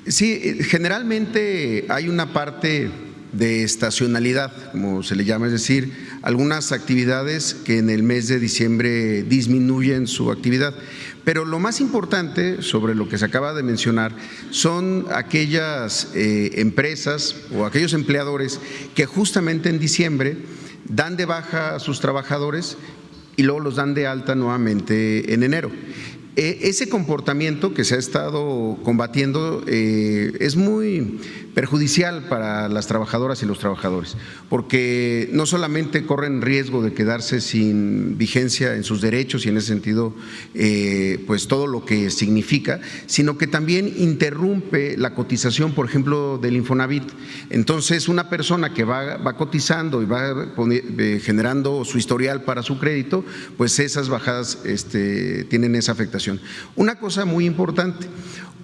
Sí, generalmente hay una parte de estacionalidad, como se le llama, es decir, algunas actividades que en el mes de diciembre disminuyen su actividad. Pero lo más importante sobre lo que se acaba de mencionar son aquellas empresas o aquellos empleadores que justamente en diciembre dan de baja a sus trabajadores y luego los dan de alta nuevamente en enero. Ese comportamiento que se ha estado combatiendo es muy perjudicial para las trabajadoras y los trabajadores, porque no solamente corren riesgo de quedarse sin vigencia en sus derechos y en ese sentido pues todo lo que significa, sino que también interrumpe la cotización, por ejemplo, del Infonavit. Entonces, una persona que va cotizando y va generando su historial para su crédito, pues esas bajadas tienen esa afectación. Una cosa muy importante,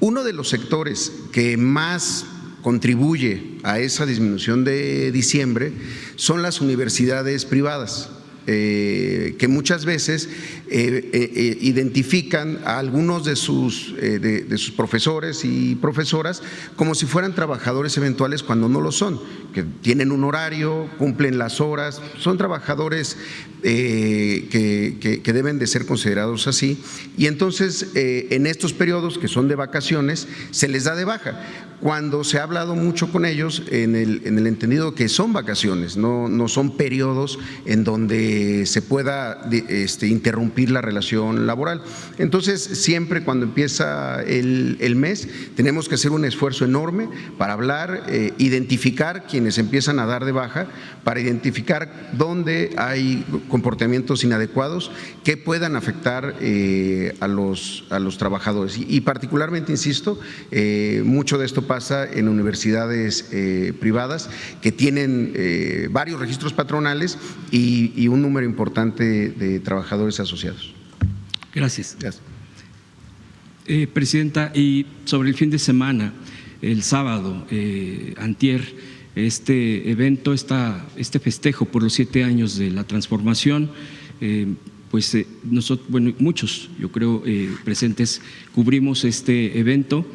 uno de los sectores que más contribuye a esa disminución de diciembre son las universidades privadas, que muchas veces identifican a algunos de sus profesores y profesoras como si fueran trabajadores eventuales cuando no lo son, que tienen un horario, cumplen las horas, son trabajadores que deben de ser considerados así, y entonces en estos periodos que son de vacaciones se les da de baja, cuando se ha hablado mucho con ellos en el entendido que son vacaciones, no son periodos en donde se pueda interrumpir la relación laboral. Entonces, siempre cuando empieza el mes, tenemos que hacer un esfuerzo enorme para hablar, identificar quienes empiezan a dar de baja, para identificar dónde hay comportamientos inadecuados que puedan afectar a los trabajadores. Y particularmente, insisto, mucho de esto pasa en universidades privadas que tienen varios registros patronales y un número importante de trabajadores asociados. Gracias. Gracias. Presidenta, y sobre el fin de semana, el sábado, antier, este evento, este festejo por los 7 años de la transformación, nosotros, bueno, muchos, yo creo, presentes, cubrimos este evento.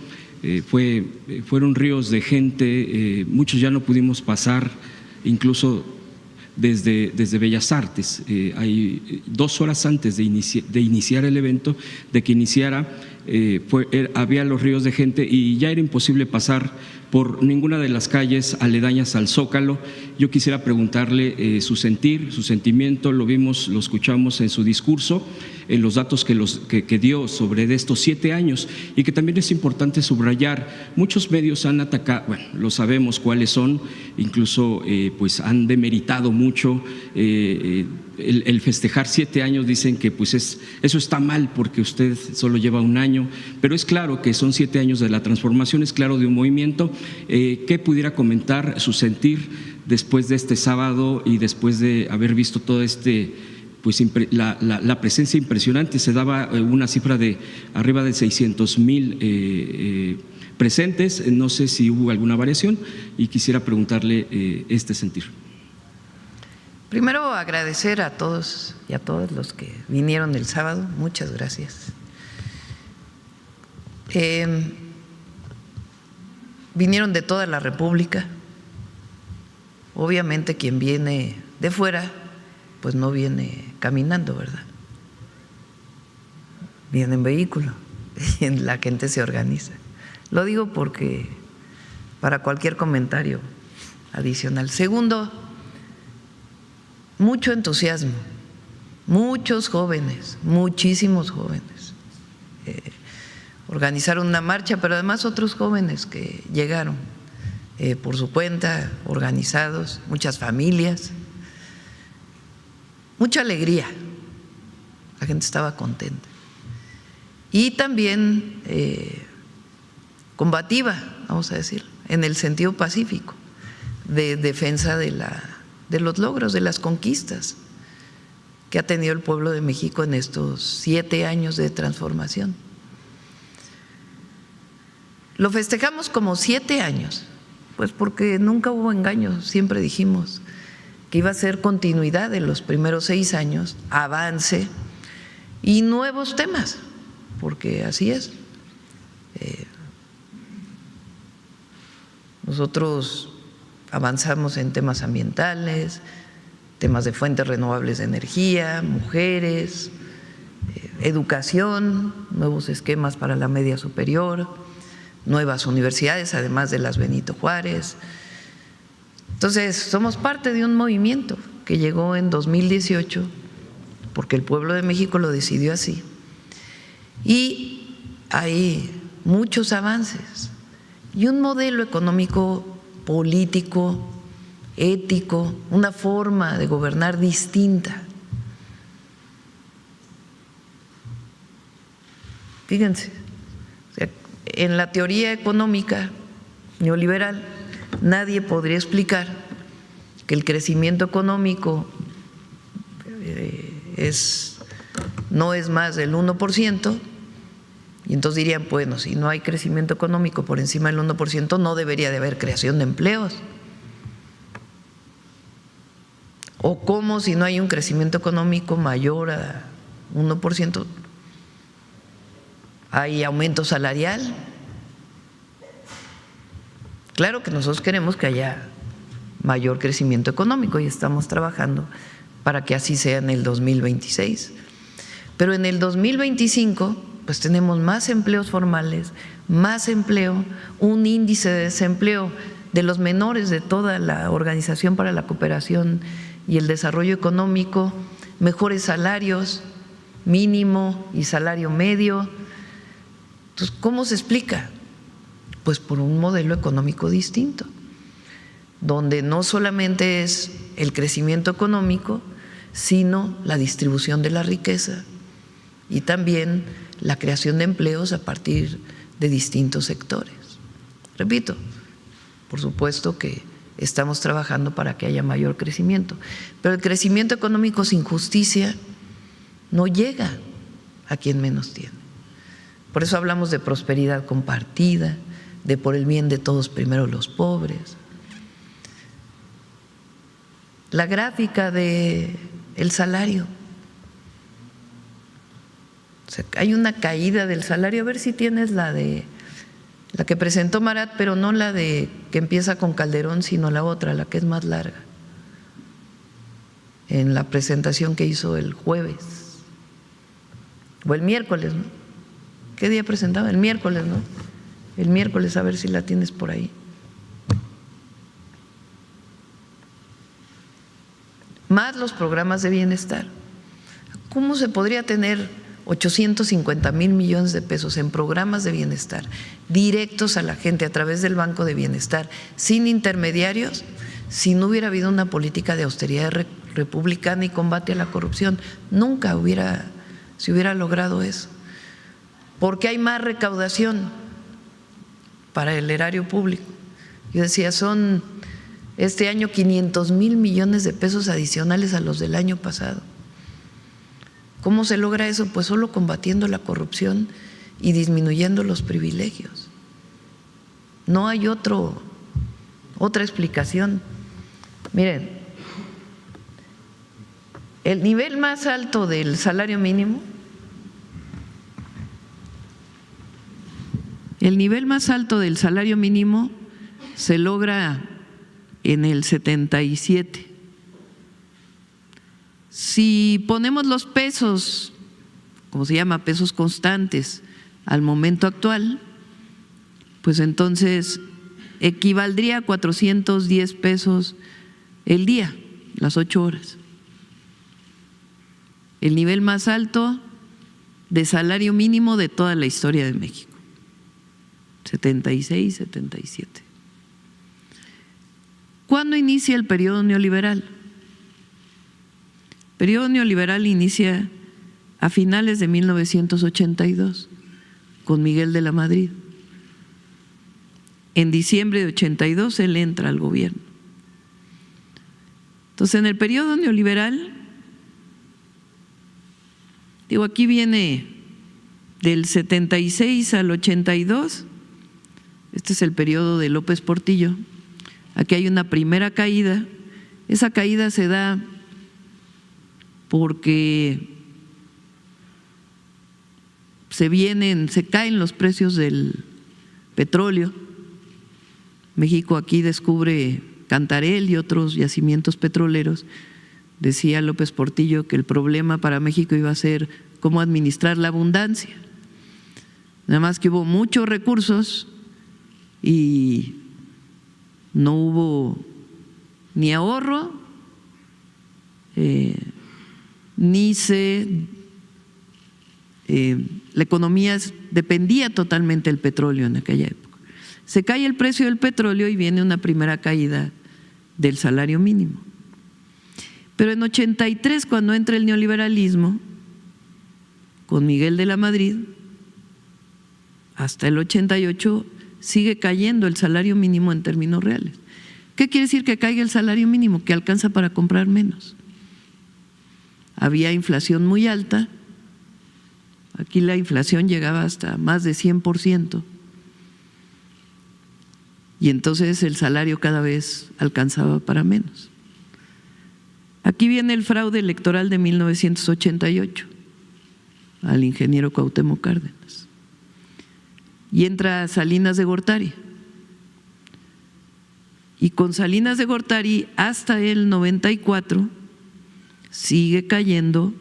Fueron ríos de gente, muchos ya no pudimos pasar, incluso desde Bellas Artes. Hay 2 horas antes de iniciar el evento, de que iniciara, había los ríos de gente y ya era imposible pasar por ninguna de las calles aledañas al Zócalo. Yo quisiera preguntarle su sentir, su sentimiento, lo vimos, lo escuchamos en su discurso, en los datos que dio sobre de estos 7 años, y que también es importante subrayar. Muchos medios han atacado, bueno, lo sabemos cuáles son, incluso pues han demeritado mucho el festejar 7 años. Dicen que pues eso está mal porque usted solo lleva 1 año, pero es claro que son 7 años de la transformación, es claro, de un movimiento. ¿Qué pudiera comentar su sentir después de este sábado y después de haber visto todo pues la presencia impresionante? Se daba una cifra de arriba de 600,000 presentes, no sé si hubo alguna variación, y quisiera preguntarle este sentir. Primero, agradecer a todos y a todos los que vinieron el sábado, muchas gracias. Vinieron de toda la República. Obviamente quien viene de fuera pues no viene caminando, ¿verdad? Viene en vehículo y la gente se organiza. Lo digo porque para cualquier comentario adicional. Segundo, mucho entusiasmo, muchos jóvenes, muchísimos jóvenes. Organizaron una marcha, pero además otros jóvenes que llegaron por su cuenta, organizados, muchas familias. Mucha alegría, la gente estaba contenta. Y también combativa, vamos a decir, en el sentido pacífico, de defensa de los logros, de las conquistas que ha tenido el pueblo de México en estos 7 años de transformación. Lo festejamos como 7 años, pues porque nunca hubo engaño, siempre dijimos que iba a ser continuidad de los primeros 6 años, avance y nuevos temas, porque así es. Nosotros avanzamos en temas ambientales, temas de fuentes renovables de energía, mujeres, educación, nuevos esquemas para la media superior, nuevas universidades, además de las Benito Juárez. Entonces, somos parte de un movimiento que llegó en 2018, porque el pueblo de México lo decidió así, Y hay muchos avances y un modelo económico, político, ético, una forma de gobernar distinta. Fíjense, en la teoría económica neoliberal nadie podría explicar que el crecimiento económico no es más del 1%, y entonces dirían, bueno, si no hay crecimiento económico por encima del 1%, no debería de haber creación de empleos. O cómo si no hay un crecimiento económico mayor a 1%, hay aumento salarial. Claro que nosotros queremos que haya mayor crecimiento económico y estamos trabajando para que así sea en el 2026. Pero en el 2025, pues tenemos más empleos formales, más empleo, un índice de desempleo de los menores de toda la Organización para la Cooperación y el Desarrollo Económico, mejores salarios, mínimo y salario medio. Entonces, ¿cómo se explica? Pues por un modelo económico distinto, donde no solamente es el crecimiento económico, sino la distribución de la riqueza y también la creación de empleos a partir de distintos sectores. Repito, por supuesto que estamos trabajando para que haya mayor crecimiento, pero el crecimiento económico sin justicia no llega a quien menos tiene. Por eso hablamos de prosperidad compartida, de por el bien de todos, primero los pobres. La gráfica del salario. O sea, hay una caída del salario. A ver si tienes la que presentó Marat, pero no la de que empieza con Calderón, sino la otra, la que es más larga, en la presentación que hizo el jueves o el miércoles, ¿no? ¿Qué día presentaba? El miércoles, ¿no? El miércoles, a ver si la tienes por ahí. Más los programas de bienestar. ¿Cómo se podría tener 850,000 millones de pesos en programas de bienestar directos a la gente a través del Banco de Bienestar, sin intermediarios, si no hubiera habido una política de austeridad republicana y combate a la corrupción? Nunca se hubiera logrado eso. Porque hay más recaudación para el erario público. Yo decía, son este año 500,000 millones de pesos adicionales a los del año pasado. ¿Cómo se logra eso? Pues solo combatiendo la corrupción y disminuyendo los privilegios. No hay otra explicación. Miren, el nivel más alto del salario mínimo, se logra en el 77. Si ponemos los pesos, como se llama, pesos constantes, al momento actual, pues entonces equivaldría a 410 pesos el día, las 8 horas. El nivel más alto de salario mínimo de toda la historia de México. 76, 77. ¿Cuándo inicia el periodo neoliberal? El periodo neoliberal inicia a finales de 1982 con Miguel de la Madrid. En diciembre de 82 él entra al gobierno. Entonces, en el periodo neoliberal, digo, aquí viene del 76 al 82, este es el periodo de López Portillo. Aquí hay una primera caída. Esa caída se da porque se caen los precios del petróleo. México aquí descubre Cantarell y otros yacimientos petroleros. Decía López Portillo que el problema para México iba a ser cómo administrar la abundancia. Nada más que hubo muchos recursos y no hubo ni ahorro, ni la economía dependía totalmente del petróleo en aquella época. Se cae el precio del petróleo y viene una primera caída del salario mínimo. Pero en 83, cuando entra el neoliberalismo, con Miguel de la Madrid, hasta el 88 sigue cayendo el salario mínimo en términos reales. ¿Qué quiere decir que caiga el salario mínimo? Que alcanza para comprar menos. Había inflación muy alta, aquí la inflación llegaba hasta más de 100%, y entonces el salario cada vez alcanzaba para menos. Aquí viene el fraude electoral de 1988 al ingeniero Cuauhtémoc Cárdenas, y entra Salinas de Gortari, y con Salinas de Gortari hasta el 94 sigue cayendo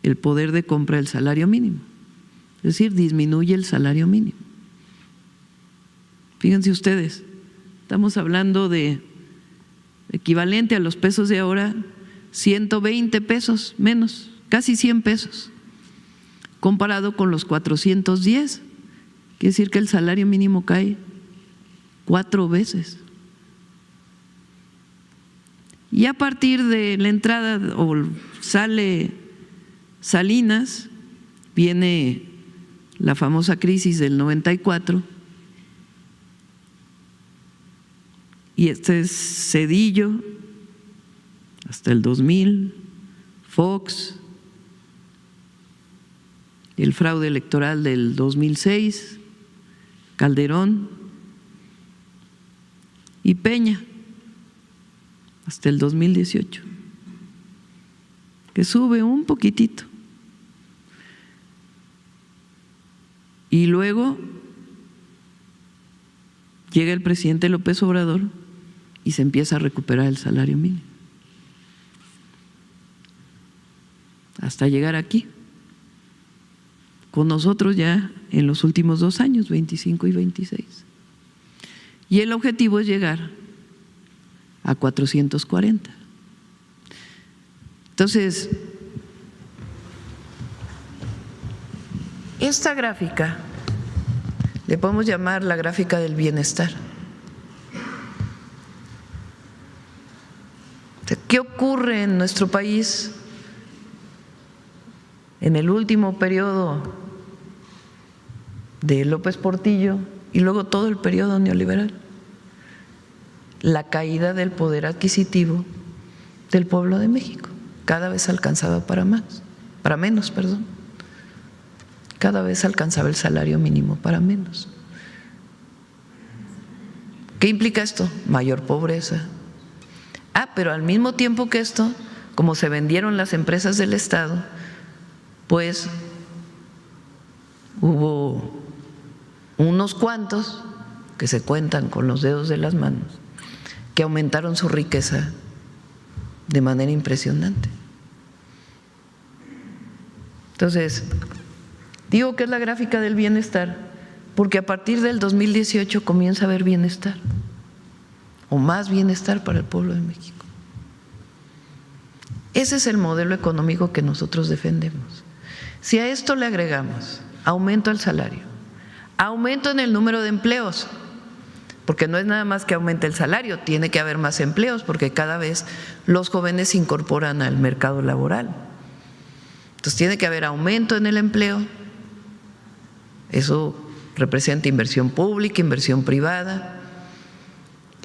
el poder de compra del salario mínimo, es decir, disminuye el salario mínimo. Fíjense ustedes, estamos hablando de equivalente a los pesos de ahora, 120 pesos menos, casi 100 pesos, comparado con los 410, quiere decir que el salario mínimo cae 4 veces. Y a partir de la entrada o sale Salinas, viene la famosa crisis del 94, y este es Zedillo hasta el 2000, Fox, el fraude electoral del 2006, Calderón y Peña hasta el 2018, que sube un poquitito. Y luego llega el presidente López Obrador y se empieza a recuperar el salario mínimo, hasta llegar aquí, con nosotros ya en los últimos 2 años, 25 y 26. Y el objetivo es llegar a 440. Entonces, esta gráfica le podemos llamar la gráfica del bienestar. ¿Qué ocurre en nuestro país en el último periodo de López Portillo y luego todo el periodo neoliberal? La caída del poder adquisitivo del pueblo de México. Cada vez alcanzaba para menos. Cada vez alcanzaba el salario mínimo para menos. ¿Qué implica esto? Mayor pobreza. Pero al mismo tiempo que esto, como se vendieron las empresas del Estado, pues hubo unos cuantos que se cuentan con los dedos de las manos, que aumentaron su riqueza de manera impresionante. Entonces, digo que es la gráfica del bienestar porque a partir del 2018 comienza a haber bienestar, o más bienestar para el pueblo de México. Ese es el modelo económico que nosotros defendemos. Si a esto le agregamos aumento al salario, aumento en el número de empleos, porque no es nada más que aumente el salario, tiene que haber más empleos porque cada vez los jóvenes se incorporan al mercado laboral. Entonces tiene que haber aumento en el empleo, eso representa inversión pública, inversión privada,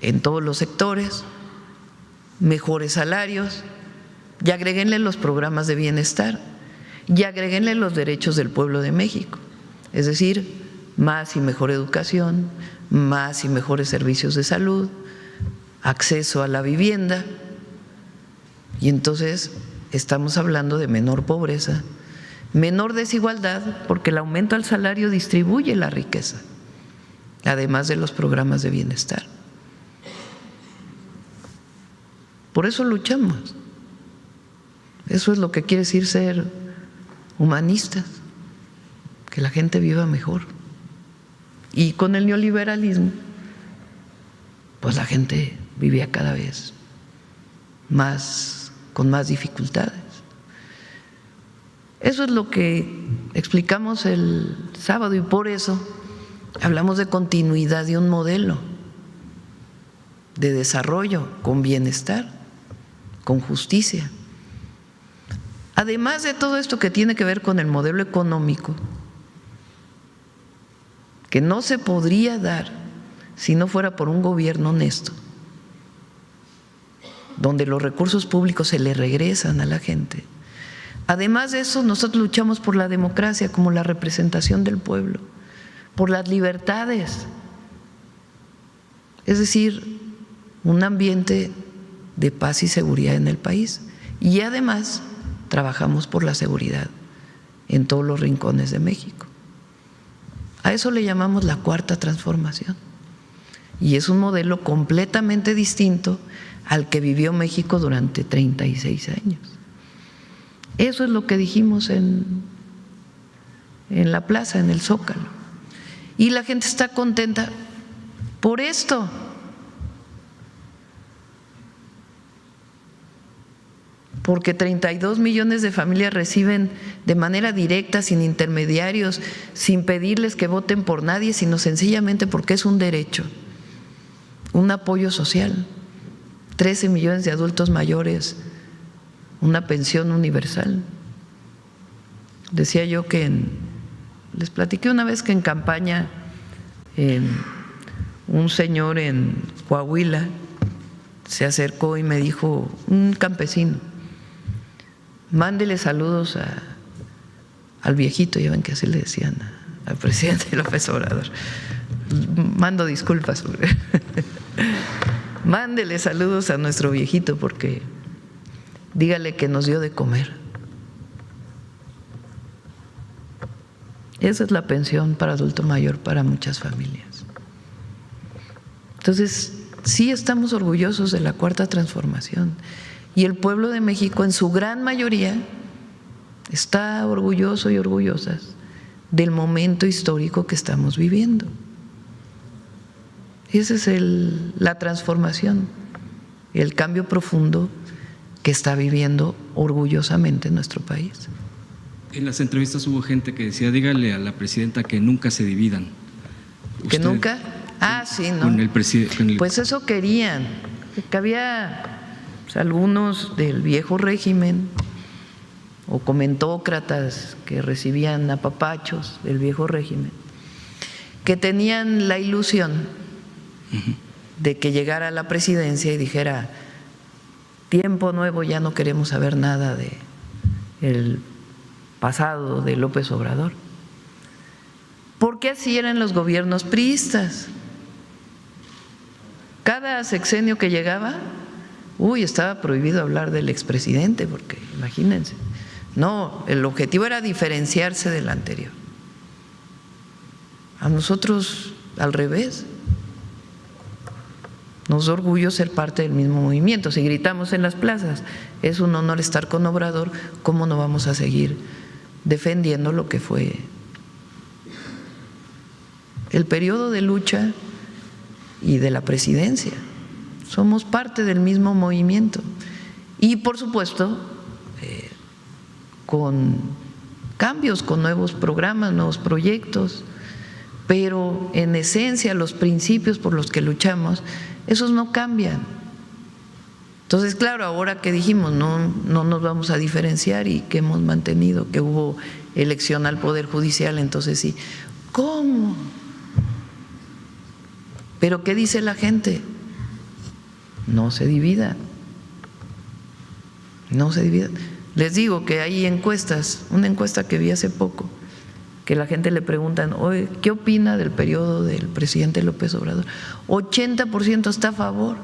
en todos los sectores, mejores salarios, y agréguenle los programas de bienestar, y agréguenle los derechos del pueblo de México, es decir, más y mejor educación, más y mejores servicios de salud, acceso a la vivienda, y entonces estamos hablando de menor pobreza, menor desigualdad, porque el aumento al salario distribuye la riqueza, además de los programas de bienestar. Por eso luchamos. Eso es lo que quiere decir ser humanistas, que la gente viva mejor. Y con el neoliberalismo, pues la gente vivía cada vez más, con más dificultades. Eso es lo que explicamos el sábado y por eso hablamos de continuidad de un modelo de desarrollo con bienestar, con justicia. Además de todo esto que tiene que ver con el modelo económico, que no se podría dar si no fuera por un gobierno honesto, donde los recursos públicos se le regresan a la gente. Además de eso, nosotros luchamos por la democracia como la representación del pueblo, por las libertades, es decir, un ambiente de paz y seguridad en el país. Y además trabajamos por la seguridad en todos los rincones de México. A eso le llamamos la cuarta transformación. Y es un modelo completamente distinto al que vivió México durante 36 años. Eso es lo que dijimos en la plaza, en el Zócalo. Y la gente está contenta por esto. Porque 32 millones de familias reciben de manera directa, sin intermediarios, sin pedirles que voten por nadie, sino sencillamente porque es un derecho, un apoyo social. 13 millones de adultos mayores, una pensión universal. Decía yo que les platiqué una vez que en campaña un señor en Coahuila se acercó y me dijo, un campesino, mándele saludos al viejito, ya ven que así le decían al presidente López Obrador. Mando disculpas, mándele saludos a nuestro viejito porque dígale que nos dio de comer. Esa es la pensión para adulto mayor para muchas familias. Entonces, sí estamos orgullosos de la cuarta transformación. Y el pueblo de México, en su gran mayoría, está orgulloso y orgullosas del momento histórico que estamos viviendo. Esa es la transformación, el cambio profundo que está viviendo orgullosamente nuestro país. En las entrevistas hubo gente que decía, dígale a la presidenta que nunca se dividan. ¿Que nunca? Ah, sí, ¿no? Pues eso querían, que había algunos del viejo régimen o comentócratas que recibían apapachos del viejo régimen, que tenían la ilusión de que llegara a la presidencia y dijera, tiempo nuevo, ya no queremos saber nada del pasado de López Obrador. Porque así eran los gobiernos priistas. Cada sexenio que llegaba, estaba prohibido hablar del expresidente, porque imagínense, no, el objetivo era diferenciarse del anterior. A nosotros, al revés, nos da orgullo ser parte del mismo movimiento. Si gritamos en las plazas, es un honor estar con Obrador, ¿cómo no vamos a seguir defendiendo lo que fue el periodo de lucha y de la presidencia? Somos parte del mismo movimiento y, por supuesto, con cambios, con nuevos programas, nuevos proyectos, pero en esencia los principios por los que luchamos, esos no cambian. Entonces, claro, ahora que dijimos no nos vamos a diferenciar y que hemos mantenido que hubo elección al Poder Judicial, entonces sí, ¿cómo? ¿Pero qué dice la gente? No se dividan, no se dividan. Les digo que hay encuestas, una encuesta que vi hace poco, que la gente le preguntan, oye, ¿qué opina del periodo del presidente López Obrador? 80% está a favor.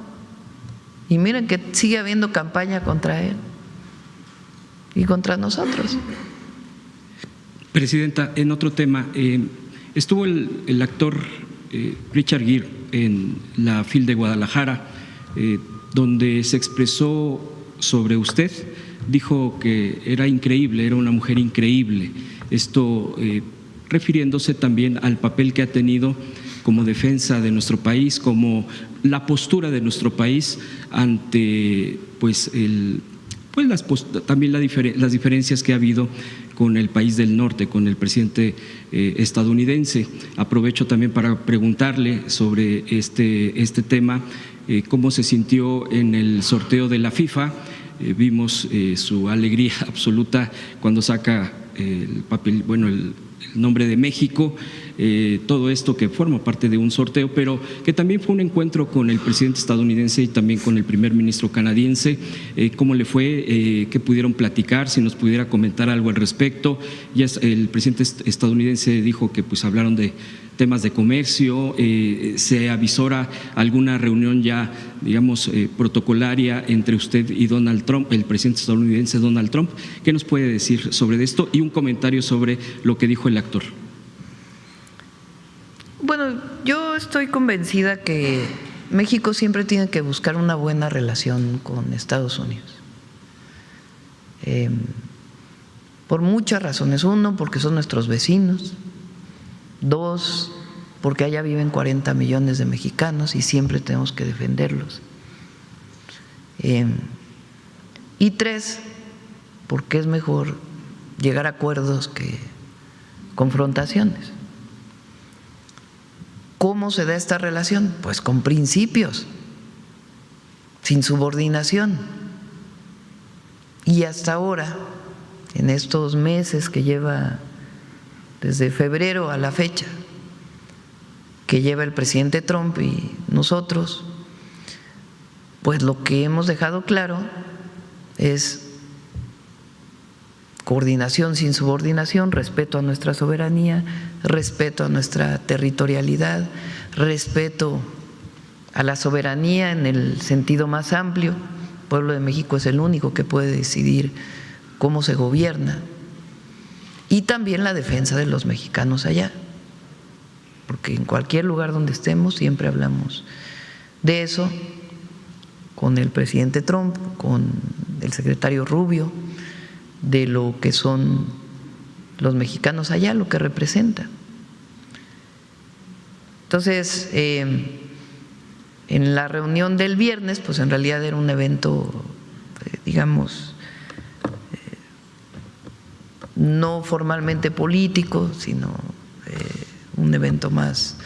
Y miren que sigue habiendo campaña contra él y contra nosotros. Presidenta, en otro tema, estuvo el actor Richard Gere en la FIL de Guadalajara, donde se expresó sobre usted, dijo que era increíble, era una mujer increíble, esto refiriéndose también al papel que ha tenido como defensa de nuestro país, como la postura de nuestro país ante pues pues también las diferencias que ha habido con el país del norte, con el presidente estadounidense. Aprovecho también para preguntarle sobre este tema, cómo se sintió en el sorteo de la FIFA. Vimos su alegría absoluta cuando saca el papel, bueno, el nombre de México, todo esto que forma parte de un sorteo, pero que también fue un encuentro con el presidente estadounidense y también con el primer ministro canadiense. ¿Cómo le fue? ¿Qué pudieron platicar? Si nos pudiera comentar algo al respecto. Ya el presidente estadounidense dijo que pues hablaron de temas de comercio, se avisora alguna reunión ya, digamos, protocolaria entre usted y Donald Trump, el presidente estadounidense Donald Trump. ¿Qué nos puede decir sobre esto? Y un comentario sobre lo que dijo el actor. Bueno, yo estoy convencida que México siempre tiene que buscar una buena relación con Estados Unidos. Por muchas razones. Uno, porque son nuestros vecinos. Dos, porque allá viven 40 millones de mexicanos y siempre tenemos que defenderlos. Y tres, porque es mejor llegar a acuerdos que confrontaciones. ¿Cómo se da esta relación? Pues con principios, sin subordinación. Y hasta ahora, en estos meses que lleva desde febrero a la fecha, que lleva el presidente Trump y nosotros, pues lo que hemos dejado claro es coordinación sin subordinación, respeto a nuestra soberanía, respeto a nuestra territorialidad, respeto a la soberanía en el sentido más amplio. El pueblo de México es el único que puede decidir cómo se gobierna. Y también la defensa de los mexicanos allá, porque en cualquier lugar donde estemos siempre hablamos de eso, con el presidente Trump, con el secretario Rubio, de lo que son los mexicanos allá, lo que representan. Entonces, en la reunión del viernes, pues en realidad era un evento, digamos, no formalmente político, sino un evento más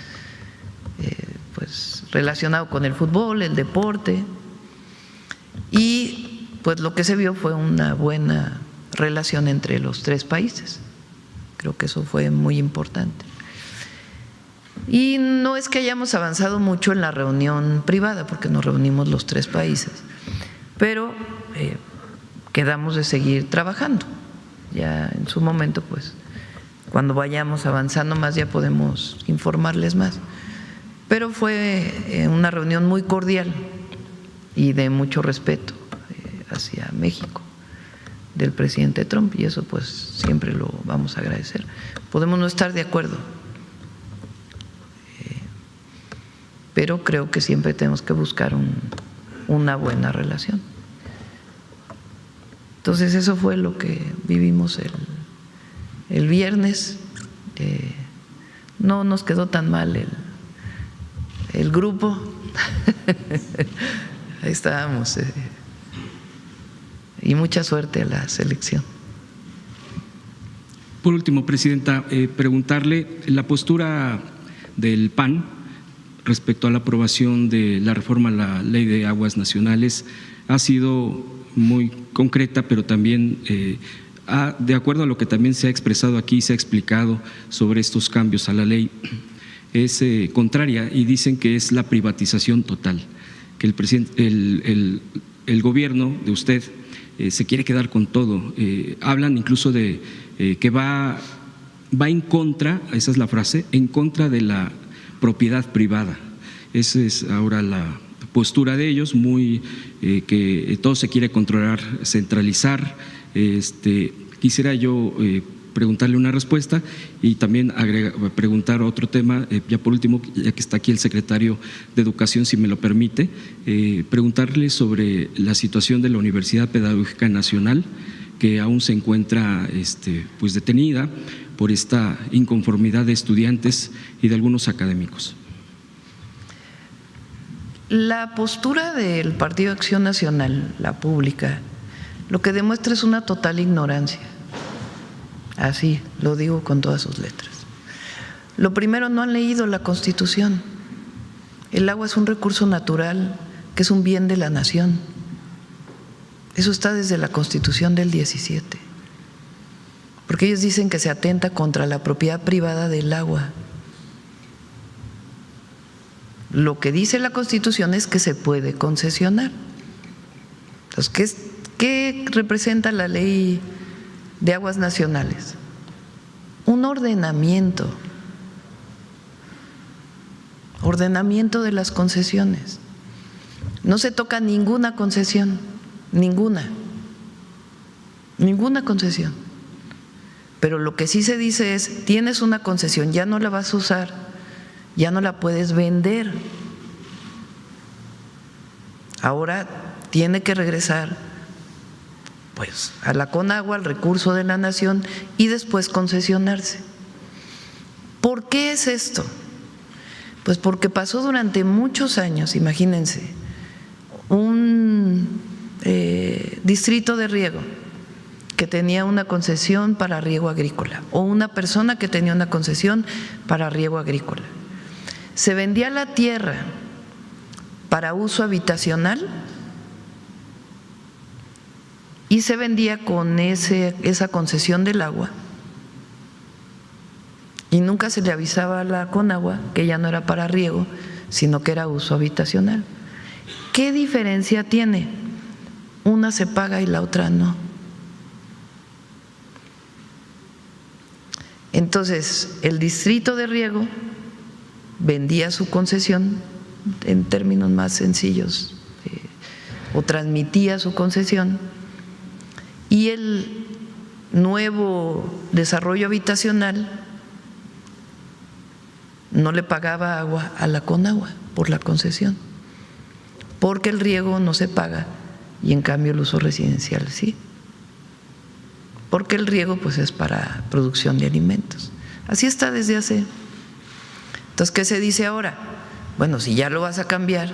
pues relacionado con el fútbol, el deporte, y pues lo que se vio fue una buena relación entre los tres países. Creo que eso fue muy importante. Y no es que hayamos avanzado mucho en la reunión privada, porque nos reunimos los tres países, pero quedamos de seguir trabajando. Ya en su momento, pues, cuando vayamos avanzando más, ya podemos informarles más. Pero fue una reunión muy cordial y de mucho respeto hacia México del presidente Trump, y eso pues siempre lo vamos a agradecer. Podemos no estar de acuerdo, pero creo que siempre tenemos que buscar una buena relación. Entonces eso fue lo que vivimos el viernes. No nos quedó tan mal el grupo. Ahí estábamos. Y mucha suerte a la selección. Por último, Presidenta, preguntarle la postura del PAN respecto a la aprobación de la reforma a la Ley de Aguas Nacionales. Ha sido muy concreta, pero también de acuerdo a lo que también se ha expresado aquí, se ha explicado sobre estos cambios a la ley, es contraria, y dicen que es la privatización total, que el presidente, el gobierno de usted se quiere quedar con todo. Hablan incluso de que va en contra, esa es la frase, en contra de la propiedad privada. Esa es ahora la postura de ellos, muy que todo se quiere controlar, centralizar. Quisiera yo preguntarle una respuesta y también preguntar otro tema, ya por último, ya que está aquí el secretario de Educación, si me lo permite, preguntarle sobre la situación de la Universidad Pedagógica Nacional, que aún se encuentra pues detenida por esta inconformidad de estudiantes y de algunos académicos. La postura del Partido Acción Nacional, la pública, lo que demuestra es una total ignorancia. Así lo digo con todas sus letras. Lo primero, no han leído la Constitución. El agua es un recurso natural que es un bien de la nación. Eso está desde la Constitución del 17. Porque ellos dicen que se atenta contra la propiedad privada del agua. Lo que dice la Constitución es que se puede concesionar. Entonces, ¿qué representa la Ley de Aguas Nacionales? Un ordenamiento de las concesiones. No se toca ninguna concesión, ninguna concesión. Pero lo que sí se dice es, tienes una concesión, ya no la vas a usar, ya no la puedes vender. Ahora tiene que regresar pues a la Conagua, al recurso de la nación, y después concesionarse. ¿Por qué es esto? Pues porque pasó durante muchos años, imagínense, un distrito de riego que tenía una concesión para riego agrícola o una persona que tenía una concesión para riego agrícola. Se vendía la tierra para uso habitacional y se vendía con esa concesión del agua y nunca se le avisaba a la Conagua que ya no era para riego, sino que era uso habitacional. ¿Qué diferencia tiene? Una se paga y la otra no. Entonces, el distrito de riego vendía su concesión en términos más sencillos, o transmitía su concesión, y el nuevo desarrollo habitacional no le pagaba agua a la Conagua por la concesión, porque el riego no se paga y en cambio el uso residencial sí, porque el riego pues es para producción de alimentos. Así está desde hace. Entonces, ¿qué se dice ahora? Bueno, si ya lo vas a cambiar,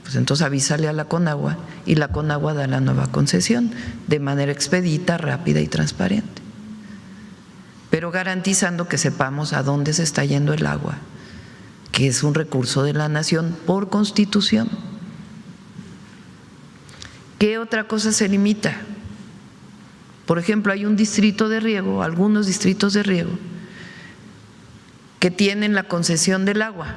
pues entonces avísale a la Conagua y la Conagua da la nueva concesión de manera expedita, rápida y transparente, pero garantizando que sepamos a dónde se está yendo el agua, que es un recurso de la nación por Constitución. ¿Qué otra cosa se limita? Por ejemplo, hay un distrito de riego, algunos distritos de riego, que tienen la concesión del agua.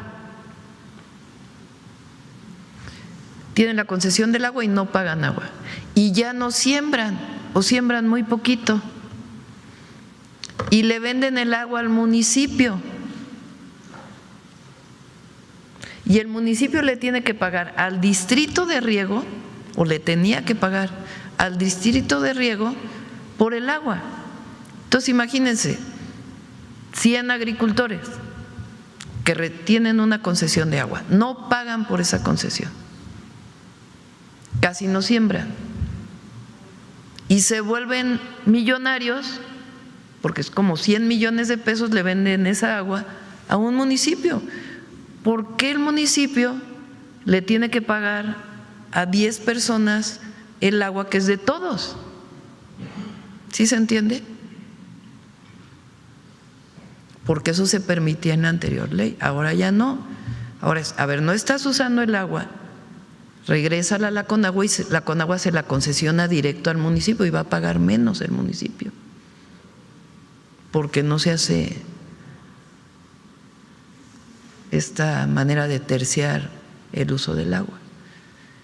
Tienen la concesión del agua y no pagan agua. Y ya no siembran, o siembran muy poquito. Y le venden el agua al municipio. Y el municipio le tiene que pagar al distrito de riego, o le tenía que pagar al distrito de riego por el agua. Entonces, imagínense, 100 agricultores que tienen una concesión de agua, no pagan por esa concesión, casi no siembran y se vuelven millonarios porque es como 100 millones de pesos le venden esa agua a un municipio. ¿Por qué el municipio le tiene que pagar a 10 personas el agua que es de todos? ¿Sí se entiende? Porque eso se permitía en la anterior ley, ahora ya no. Ahora es, a ver, no estás usando el agua, regrésala a la Conagua y la Conagua se la concesiona directo al municipio y va a pagar menos el municipio, porque no se hace esta manera de terciar el uso del agua.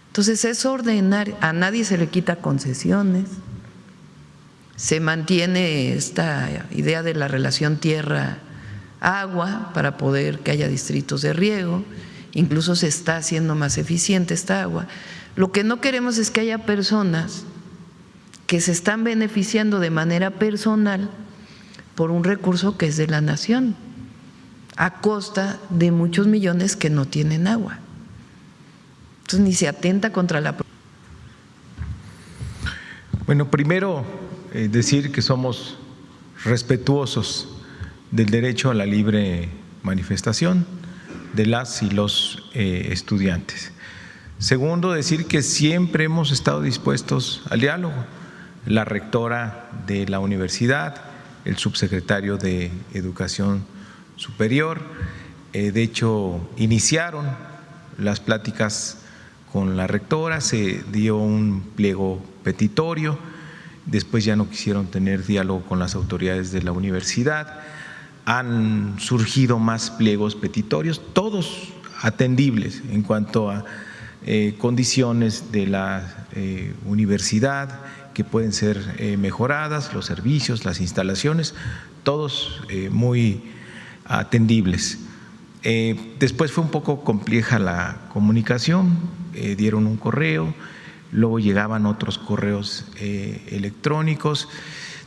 Entonces es ordenar, a nadie se le quita concesiones, se mantiene esta idea de la relación tierra-agua para poder que haya distritos de riego, incluso se está haciendo más eficiente esta agua. Lo que no queremos es que haya personas que se están beneficiando de manera personal por un recurso que es de la nación, a costa de muchos millones que no tienen agua. Entonces ni se atenta contra la… Bueno, primero decir que somos respetuosos del derecho a la libre manifestación de las y los estudiantes. Segundo, decir que siempre hemos estado dispuestos al diálogo. la rectora de la universidad, el subsecretario de Educación Superior. De hecho, iniciaron las pláticas con la rectora, se dio un pliego petitorio, después ya no quisieron tener diálogo con las autoridades de la universidad. Han surgido más pliegos petitorios, todos atendibles en cuanto a condiciones de la universidad que pueden ser mejoradas, los servicios, las instalaciones, todos muy atendibles. Después fue un poco compleja la comunicación, dieron un correo, luego llegaban otros correos electrónicos,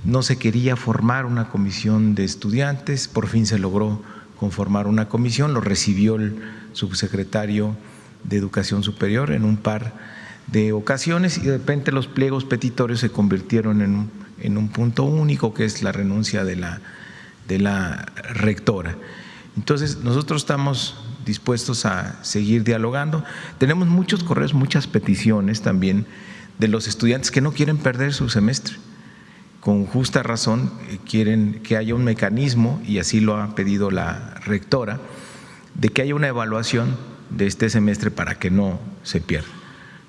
no se quería formar una comisión de estudiantes, por fin se logró conformar una comisión, lo recibió el subsecretario de Educación Superior en un par de ocasiones y de repente los pliegos petitorios se convirtieron en un punto único, que es la renuncia de la rectora. Entonces nosotros estamos dispuestos a seguir dialogando. Tenemos muchos correos, muchas peticiones también de los estudiantes que no quieren perder su semestre. Con justa razón quieren que haya un mecanismo, y así lo ha pedido la rectora, de que haya una evaluación de este semestre para que no se pierda.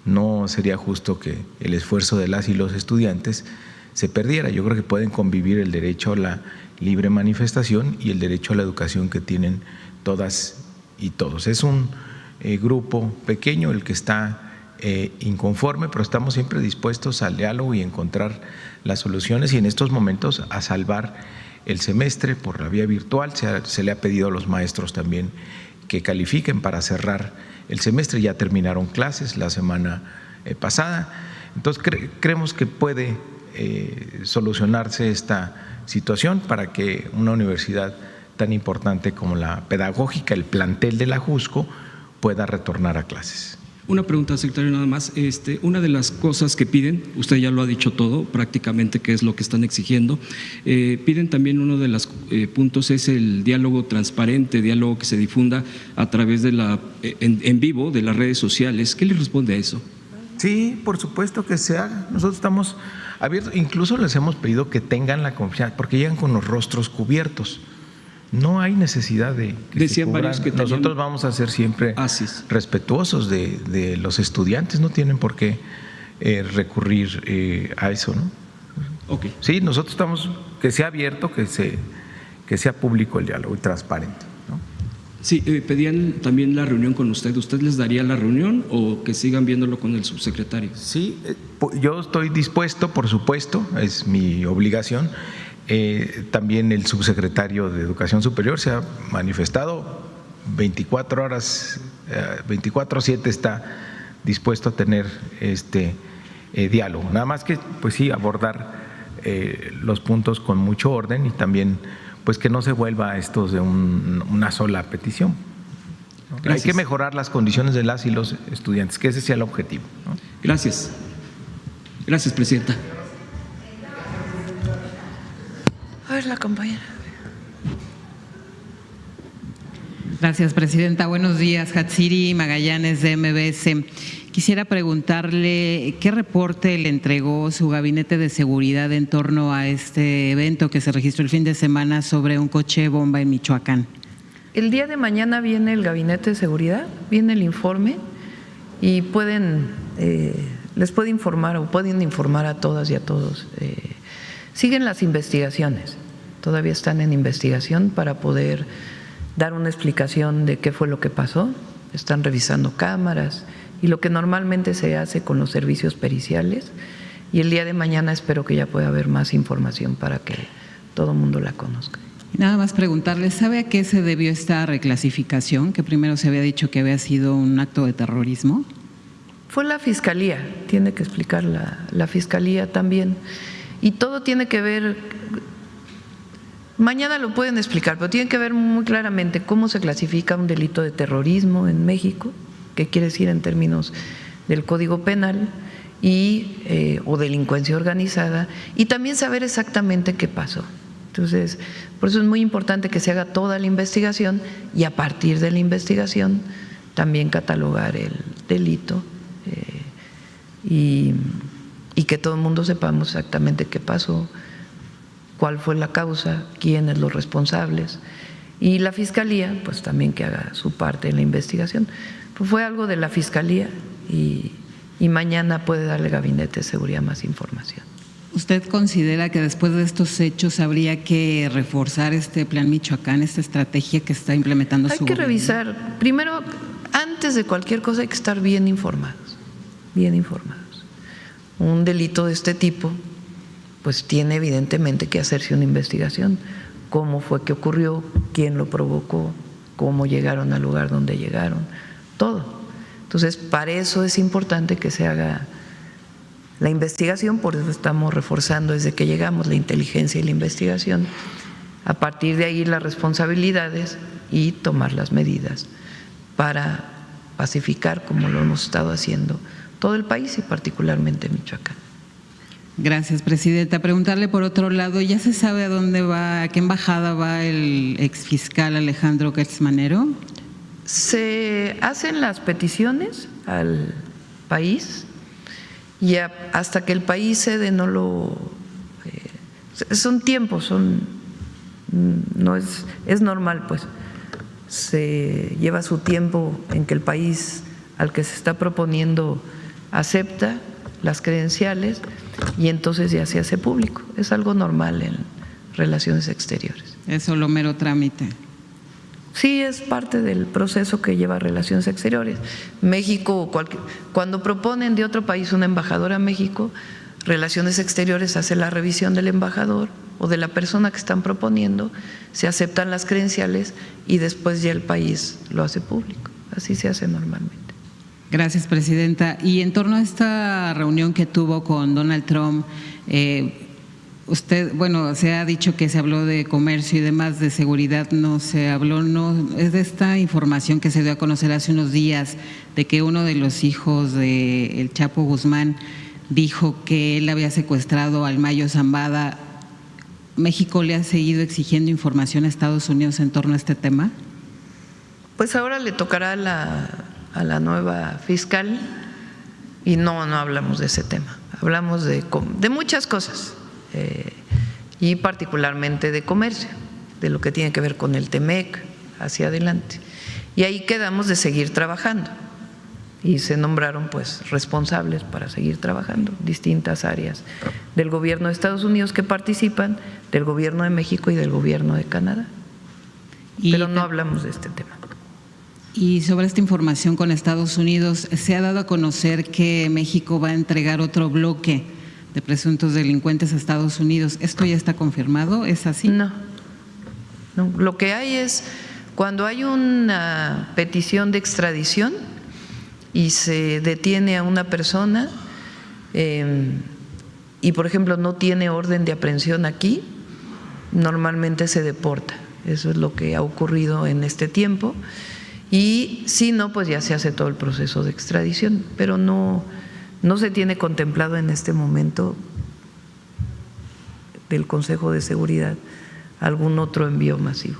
No sería justo que el esfuerzo de las y los estudiantes se perdiera. Yo creo que pueden convivir el derecho a la libre manifestación y el derecho a la educación que tienen todas y todos. Es un grupo pequeño el que está inconforme, pero estamos siempre dispuestos al diálogo y encontrar las soluciones, y en estos momentos a salvar el semestre por la vía virtual. Se le ha pedido a los maestros también que califiquen para cerrar el semestre. Ya terminaron clases la semana pasada, entonces creemos que puede solucionarse esta situación para que una universidad tan importante como la pedagógica, el plantel de la JUSCO, pueda retornar a clases. Una pregunta, secretario, nada más. Una de las cosas que piden, usted ya lo ha dicho todo prácticamente, que es lo que están exigiendo, piden también, uno de los puntos es el diálogo transparente, diálogo que se difunda a través de en vivo de las redes sociales. ¿Qué le responde a eso? Sí, por supuesto que se haga. Nosotros estamos abiertos, incluso les hemos pedido que tengan la confianza, porque llegan con los rostros cubiertos. No hay necesidad de que decían varios que tenían... Nosotros vamos a ser siempre respetuosos de los estudiantes, no tienen por qué recurrir a eso, ¿no? Okay. Sí, nosotros estamos, que sea abierto, que sea público el diálogo y transparente, ¿no? Sí, pedían también la reunión con usted. ¿Usted les daría la reunión o que sigan viéndolo con el subsecretario? Sí, yo estoy dispuesto, por supuesto, es mi obligación. También el subsecretario de Educación Superior se ha manifestado 24 horas, 24/7 está dispuesto a tener este diálogo. Nada más que, pues sí, abordar los puntos con mucho orden y también, pues que no se vuelva esto de una sola petición. Hay que mejorar las condiciones de las y los estudiantes, que ese sea el objetivo, ¿no? Gracias. Gracias, presidenta. A ver, la compañera. Gracias, presidenta. Buenos días, Hatsiri Magallanes de MBS. Quisiera preguntarle qué reporte le entregó su gabinete de seguridad en torno a este evento que se registró el fin de semana sobre un coche bomba en Michoacán. El día de mañana viene el gabinete de seguridad, viene el informe y les puede informar o pueden informar a todas y a todos. Siguen las investigaciones, todavía están en investigación para poder dar una explicación de qué fue lo que pasó. Están revisando cámaras y lo que normalmente se hace con los servicios periciales, y el día de mañana espero que ya pueda haber más información para que todo el mundo la conozca. Nada más preguntarle, ¿sabe a qué se debió esta reclasificación? Que primero se había dicho que había sido un acto de terrorismo. Fue la Fiscalía, tiene que explicar la Fiscalía también. Y todo tiene que ver, mañana lo pueden explicar, pero tiene que ver muy claramente cómo se clasifica un delito de terrorismo en México, qué quiere decir en términos del Código Penal o delincuencia organizada, y también saber exactamente qué pasó. Entonces, por eso es muy importante que se haga toda la investigación y a partir de la investigación también catalogar el delito y y que todo el mundo sepamos exactamente qué pasó, cuál fue la causa, quiénes los responsables, y la Fiscalía pues también que haga su parte en la investigación. Pues fue algo de la Fiscalía y mañana puede darle el Gabinete de Seguridad más información. ¿Usted considera que después de estos hechos habría que reforzar este Plan Michoacán, esta estrategia que está implementando su gobierno? Hay que revisar, primero, antes de cualquier cosa hay que estar bien informados, bien informados. Un delito de este tipo pues tiene evidentemente que hacerse una investigación, cómo fue que ocurrió, quién lo provocó, cómo llegaron al lugar donde llegaron, todo. Entonces, para eso es importante que se haga la investigación, por eso estamos reforzando desde que llegamos la inteligencia y la investigación, a partir de ahí las responsabilidades y tomar las medidas para pacificar, como lo hemos estado haciendo, todo el país y particularmente Michoacán. Gracias, presidenta. Preguntarle por otro lado, ¿ya se sabe a dónde va, a qué embajada va el exfiscal Alejandro Gertz Manero? Se hacen las peticiones al país y hasta que el país cede no lo… son tiempos, no es normal pues, se lleva su tiempo en que el país al que se está proponiendo acepta las credenciales y entonces ya se hace público. Es algo normal en relaciones exteriores. Es solo mero trámite. Sí, es parte del proceso que lleva relaciones exteriores. México, cuando proponen de otro país un embajador a México, Relaciones Exteriores hace la revisión del embajador o de la persona que están proponiendo, se aceptan las credenciales y después ya el país lo hace público. Así se hace normalmente. Gracias, presidenta. Y en torno a esta reunión que tuvo con Donald Trump, usted, bueno, se ha dicho que se habló de comercio y demás, de seguridad no se habló, no, es de esta información que se dio a conocer hace unos días de que uno de los hijos de el Chapo Guzmán dijo que él había secuestrado al Mayo Zambada. ¿México le ha seguido exigiendo información a Estados Unidos en torno a este tema? Pues ahora le tocará a la nueva fiscal y no hablamos de ese tema, hablamos de muchas cosas. Y particularmente de comercio, de lo que tiene que ver con el TEMEC hacia adelante. Y ahí quedamos de seguir trabajando y se nombraron pues responsables para seguir trabajando, distintas áreas del gobierno de Estados Unidos que participan, del gobierno de México y del gobierno de Canadá. Pero no hablamos de este tema. Y sobre esta información con Estados Unidos, se ha dado a conocer que México va a entregar otro bloque de presuntos delincuentes a Estados Unidos. ¿Esto ya está confirmado? ¿Es así? No. Lo que hay es cuando hay una petición de extradición y se detiene a una persona y, por ejemplo, no tiene orden de aprehensión aquí, normalmente se deporta. Eso es lo que ha ocurrido en este tiempo. Y si no, pues ya se hace todo el proceso de extradición, pero no se tiene contemplado en este momento del Consejo de Seguridad algún otro envío masivo.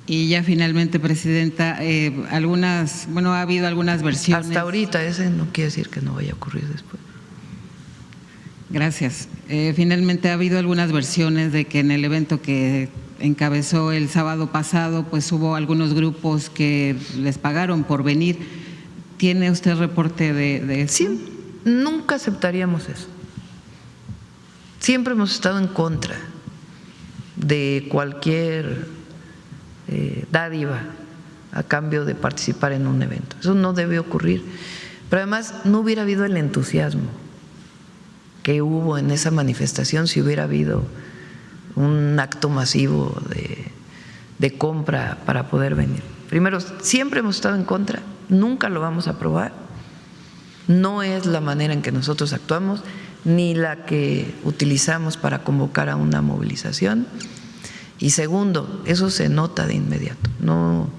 Y ya finalmente, presidenta, ha habido algunas versiones. Hasta ahorita, ese no quiere decir que no vaya a ocurrir después. Gracias. Finalmente ha habido algunas versiones de que en el evento que encabezó el sábado pasado, pues hubo algunos grupos que les pagaron por venir. ¿Tiene usted reporte de eso? Sí. Nunca aceptaríamos eso. Siempre hemos estado en contra de cualquier dádiva a cambio de participar en un evento. Eso no debe ocurrir. Pero además no hubiera habido el entusiasmo que hubo en esa manifestación si hubiera habido un acto masivo de compra para poder venir. Primero, siempre hemos estado en contra, nunca lo vamos a aprobar. No es la manera en que nosotros actuamos, ni la que utilizamos para convocar a una movilización. Y segundo, eso se nota de inmediato. No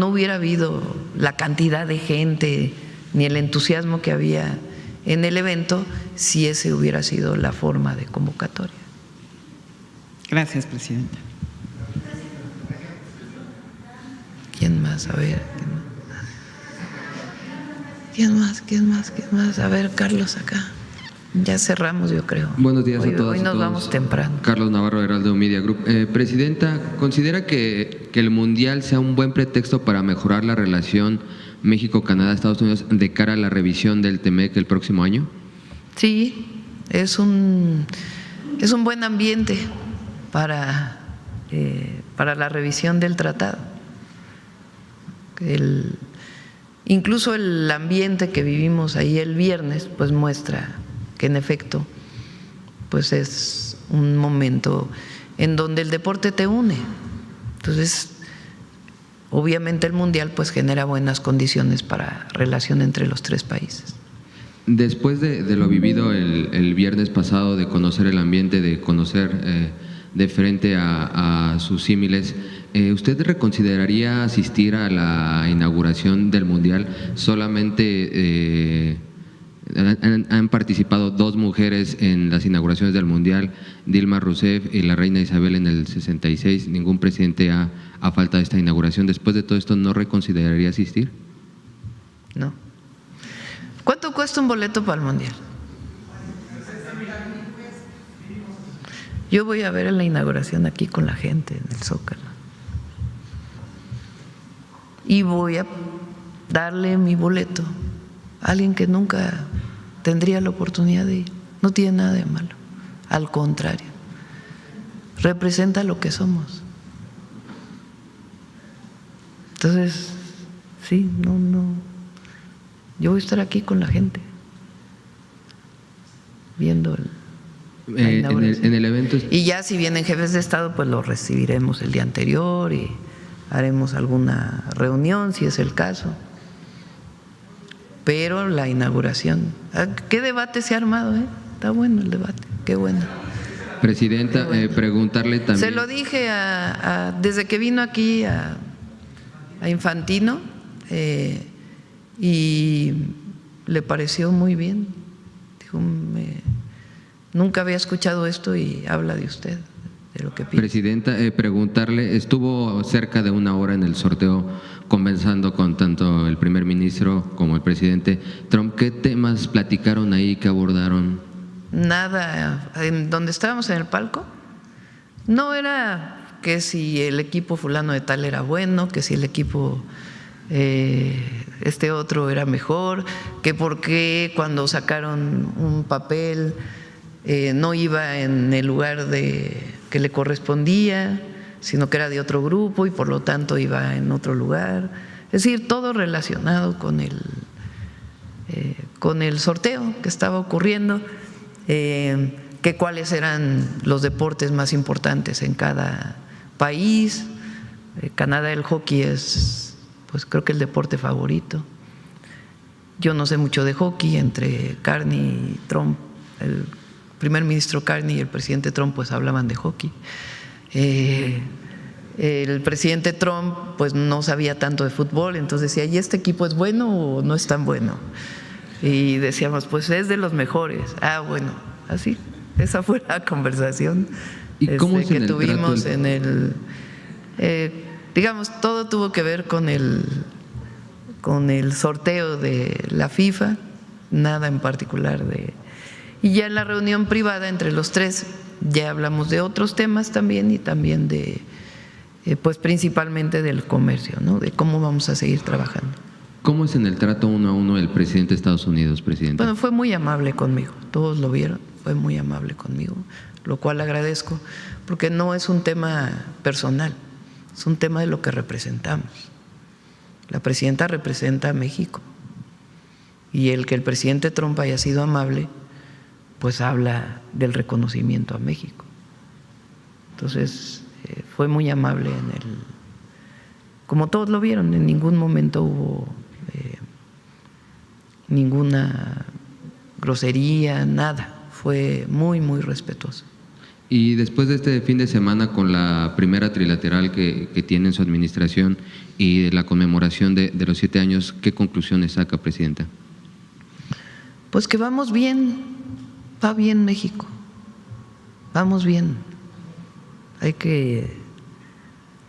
hubiera habido la cantidad de gente ni el entusiasmo que había en el evento si ese hubiera sido la forma de convocatoria. Gracias, presidenta. ¿Quién más? A ver. ¿Quién más? A ver, Carlos, acá. Ya cerramos, yo creo. Buenos días a todas Hoy y nos todos. vamos temprano. Carlos Navarro, Heraldo Media Group. Presidenta, ¿considera que el Mundial sea un buen pretexto para mejorar la relación México-Canadá-Estados Unidos de cara a la revisión del TEMEC el próximo año? Sí, es un buen ambiente para la revisión del tratado. Incluso el ambiente que vivimos ahí el viernes pues muestra que en efecto pues es un momento en donde el deporte te une. Entonces, obviamente el Mundial pues genera buenas condiciones para relación entre los tres países. Después de lo vivido el viernes pasado, de conocer el ambiente, de conocer de frente a sus símiles, ¿usted reconsideraría asistir a la inauguración del Mundial? Solamente han participado 2 mujeres en las inauguraciones del Mundial, Dilma Rousseff y la reina Isabel en el 66. Ningún presidente ha faltado a esta inauguración. Después de todo esto, ¿no reconsideraría asistir? No. ¿Cuánto cuesta un boleto para el Mundial? Yo voy a ver la inauguración aquí con la gente en el Zócalo. Y voy a darle mi boleto a alguien que nunca tendría la oportunidad de ir. No tiene nada de malo. Al contrario, representa lo que somos. Entonces, sí, no. Yo voy a estar aquí con la gente, viendo la inauguración. En el evento. Y ya si vienen jefes de Estado, pues los recibiremos el día anterior y haremos alguna reunión, si es el caso. Pero la inauguración, ¿qué debate se ha armado? Está bueno el debate, qué bueno. Presidenta, preguntarle también. Se lo dije desde que vino aquí a Infantino y le pareció muy bien. Dijo, nunca había escuchado esto y habla de usted, de lo que piensa. Presidenta, preguntarle, estuvo cerca de 1 hora en el sorteo conversando con tanto el primer ministro como el presidente Trump. ¿Qué temas platicaron ahí, qué abordaron? Nada, en donde estábamos en el palco, no era que si el equipo fulano de tal era bueno, que si el equipo este otro era mejor, que por qué cuando sacaron un papel no iba en el lugar que le correspondía, sino que era de otro grupo y por lo tanto iba en otro lugar. Es decir, todo relacionado con el sorteo que estaba ocurriendo, que cuáles eran los deportes más importantes en cada país. Canadá, el hockey es, pues creo que el deporte favorito. Yo no sé mucho de hockey, entre Carney y Trump, el primer ministro Carney y el presidente Trump pues hablaban de hockey. El presidente Trump pues no sabía tanto de fútbol, entonces decía, ¿y este equipo es bueno o no es tan bueno? Y decíamos, pues es de los mejores. Bueno, así, esa fue la conversación ¿Y cómo es que en el tuvimos trato en el… digamos, todo tuvo que ver con el sorteo de la FIFA, nada en particular de… Y ya en la reunión privada entre los tres ya hablamos de otros temas también y también de, pues principalmente del comercio, ¿no? De cómo vamos a seguir trabajando. ¿Cómo es en el trato 1 a 1 el presidente de Estados Unidos, presidente? Bueno, fue muy amable conmigo, todos lo vieron, fue muy amable conmigo, lo cual agradezco, porque no es un tema personal, es un tema de lo que representamos. La presidenta representa a México y el que el presidente Trump haya sido amable, pues habla del reconocimiento a México. Entonces, fue muy amable como todos lo vieron, en ningún momento hubo ninguna grosería, nada, fue muy, muy respetuoso. Y después de este fin de semana con la primera trilateral que tiene en su administración y de la conmemoración de los 7 años, ¿qué conclusiones saca, presidenta? Pues que vamos bien, va bien México, vamos bien. Hay que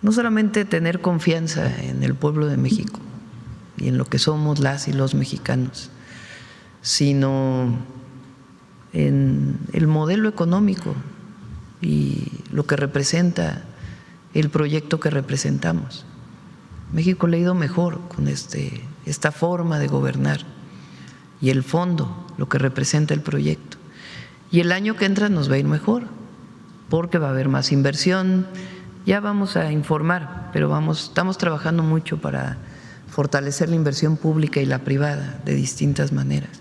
no solamente tener confianza en el pueblo de México y en lo que somos las y los mexicanos, sino en el modelo económico y lo que representa el proyecto que representamos. México le ha ido mejor con esta forma de gobernar y el fondo, lo que representa el proyecto. Y el año que entra nos va a ir mejor, porque va a haber más inversión. Ya vamos a informar, pero estamos trabajando mucho para fortalecer la inversión pública y la privada de distintas maneras,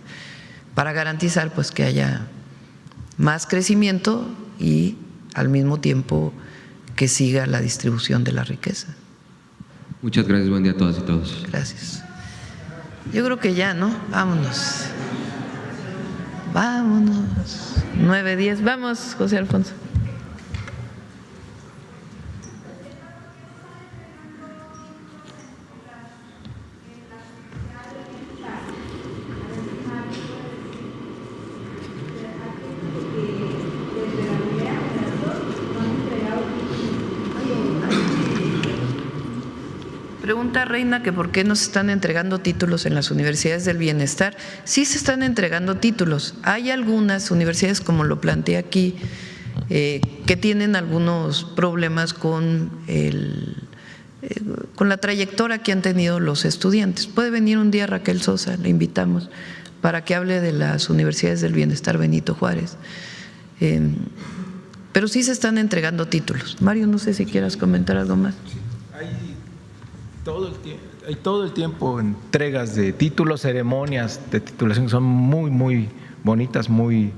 para garantizar pues que haya más crecimiento y al mismo tiempo que siga la distribución de la riqueza. Muchas gracias, buen día a todas y todos. Gracias. Yo creo que ya, ¿no? Vámonos. Vámonos. 9:10. Vamos, José Alfonso. Pregunta Reina que por qué no se están entregando títulos en las universidades del bienestar. Sí se están entregando títulos. Hay algunas universidades, como lo planteé aquí, que tienen algunos problemas con la trayectoria que han tenido los estudiantes. Puede venir un día Raquel Sosa, le invitamos, para que hable de las universidades del bienestar Benito Juárez. Pero sí se están entregando títulos. Mario, no sé si quieras comentar algo más. Hay todo el tiempo entregas de títulos, ceremonias de titulación que son muy, muy bonitas, muy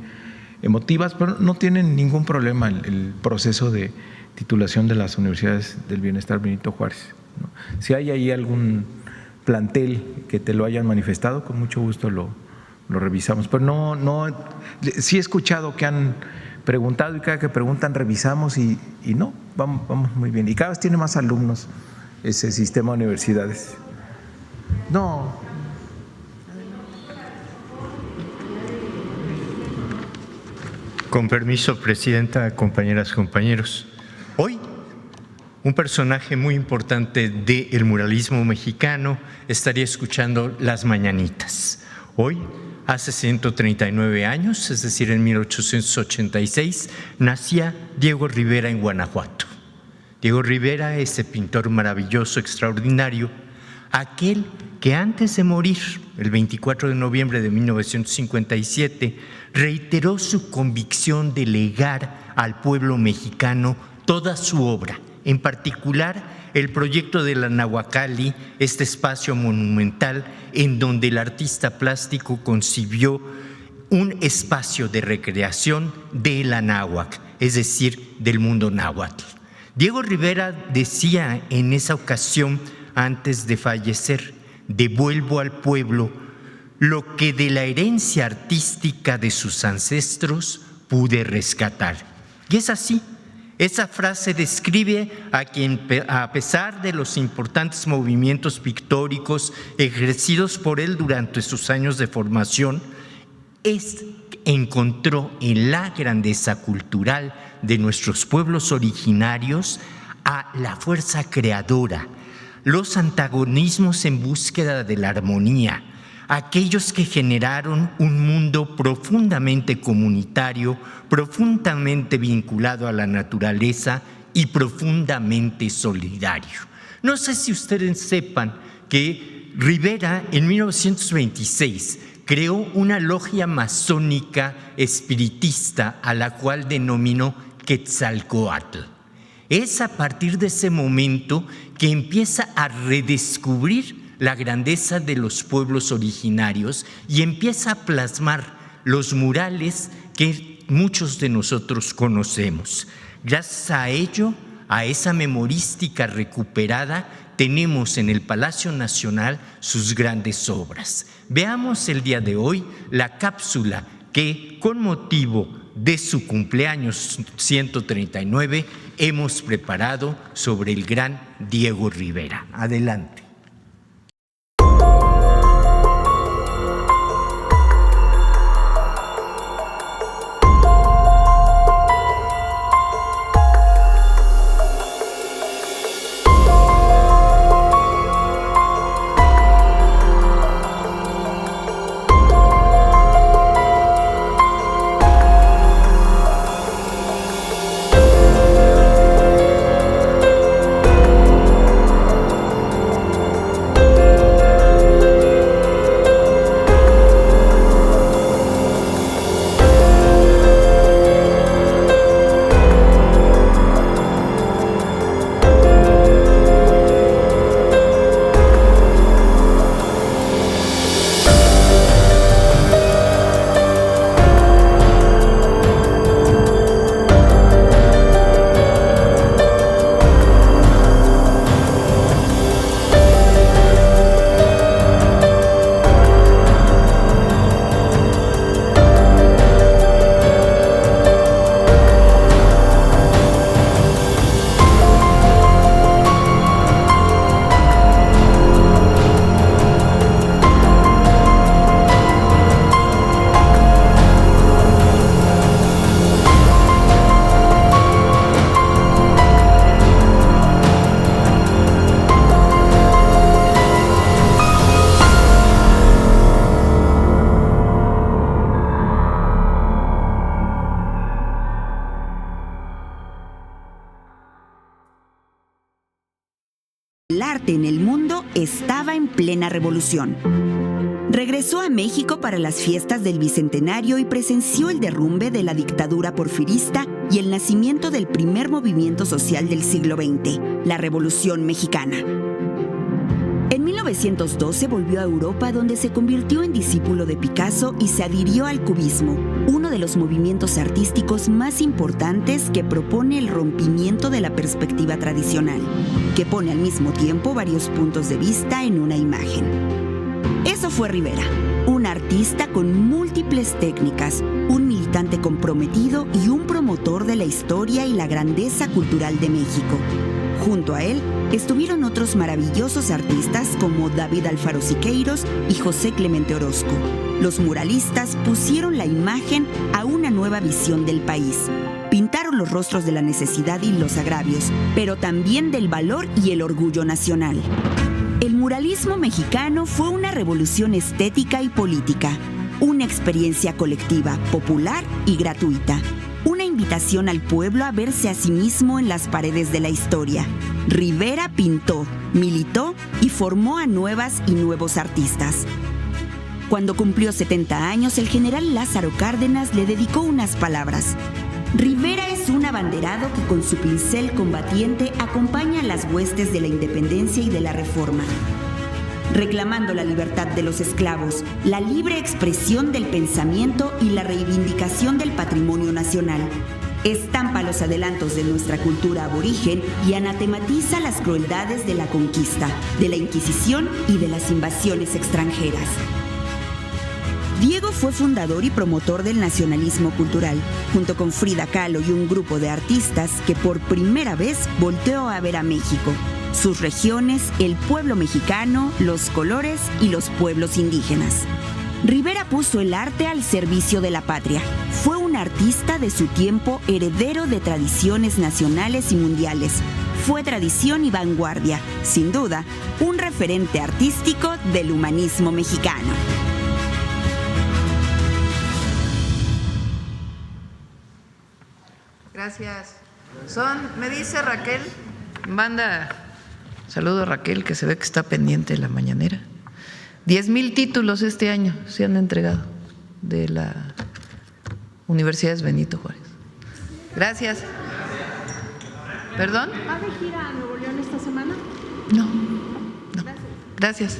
emotivas, pero no tienen ningún problema el proceso de titulación de las universidades del bienestar Benito Juárez, ¿no? Si hay ahí algún plantel que te lo hayan manifestado, con mucho gusto lo revisamos, pero no, sí he escuchado que han preguntado y cada que preguntan revisamos y no, vamos muy bien y cada vez tiene más alumnos ese sistema de universidades. No. Con permiso, presidenta, compañeras, compañeros. Hoy, un personaje muy importante del muralismo mexicano estaría escuchando las mañanitas. Hoy, hace 139 años, es decir, en 1886, nacía Diego Rivera en Guanajuato. Diego Rivera, ese pintor maravilloso, extraordinario, aquel que antes de morir, el 24 de noviembre de 1957, reiteró su convicción de legar al pueblo mexicano toda su obra, en particular el proyecto de la Nahuacalli, este espacio monumental en donde el artista plástico concibió un espacio de recreación de la náhuatl, es decir, del mundo náhuatl. Diego Rivera decía en esa ocasión, antes de fallecer, devuelvo al pueblo lo que de la herencia artística de sus ancestros pude rescatar. Y es así. Esa frase describe a quien, a pesar de los importantes movimientos pictóricos ejercidos por él durante sus años de formación, encontró en la grandeza cultural de nuestros pueblos originarios a la fuerza creadora, los antagonismos en búsqueda de la armonía, aquellos que generaron un mundo profundamente comunitario, profundamente vinculado a la naturaleza y profundamente solidario. No sé si ustedes sepan que Rivera en 1926 creó una logia masónica espiritista a la cual denominó Quetzalcóatl. Es a partir de ese momento que empieza a redescubrir la grandeza de los pueblos originarios y empieza a plasmar los murales que muchos de nosotros conocemos. Gracias a ello, a esa memorística recuperada, tenemos en el Palacio Nacional sus grandes obras. Veamos el día de hoy la cápsula que, con motivo de su cumpleaños 139, hemos preparado sobre el gran Diego Rivera. Adelante. El arte en el mundo estaba en plena revolución. Regresó a México para las fiestas del Bicentenario y presenció el derrumbe de la dictadura porfirista y el nacimiento del primer movimiento social del siglo XX, la Revolución Mexicana. En 1912 volvió a Europa, donde se convirtió en discípulo de Picasso y se adhirió al cubismo, uno de los movimientos artísticos más importantes que propone el rompimiento de la perspectiva tradicional, que pone al mismo tiempo varios puntos de vista en una imagen. Eso fue Rivera, un artista con múltiples técnicas, un militante comprometido y un promotor de la historia y la grandeza cultural de México. Junto a él estuvieron otros maravillosos artistas como David Alfaro Siqueiros y José Clemente Orozco. Los muralistas pusieron la imagen a una nueva visión del país. Pintaron los rostros de la necesidad y los agravios, pero también del valor y el orgullo nacional. El muralismo mexicano fue una revolución estética y política, una experiencia colectiva, popular y gratuita. Una invitación al pueblo a verse a sí mismo en las paredes de la historia. Rivera pintó, militó y formó a nuevas y nuevos artistas. Cuando cumplió 70 años, el general Lázaro Cárdenas le dedicó unas palabras. Rivera es un abanderado que con su pincel combatiente acompaña a las huestes de la independencia y de la reforma, reclamando la libertad de los esclavos, la libre expresión del pensamiento y la reivindicación del patrimonio nacional. Estampa los adelantos de nuestra cultura aborigen y anatematiza las crueldades de la conquista, de la Inquisición y de las invasiones extranjeras. Diego fue fundador y promotor del nacionalismo cultural, junto con Frida Kahlo y un grupo de artistas que por primera vez volteó a ver a México, sus regiones, el pueblo mexicano, los colores y los pueblos indígenas. Rivera puso el arte al servicio de la patria. Fue un artista de su tiempo, heredero de tradiciones nacionales y mundiales. Fue tradición y vanguardia, sin duda, un referente artístico del humanismo mexicano. Gracias. Me dice Raquel, manda saludo a Raquel, que se ve que está pendiente de la mañanera. 10,000 títulos este año se han entregado de la Universidad Benito Juárez. Gracias. ¿Perdón? ¿Va de gira a Nuevo León esta semana? No. Gracias.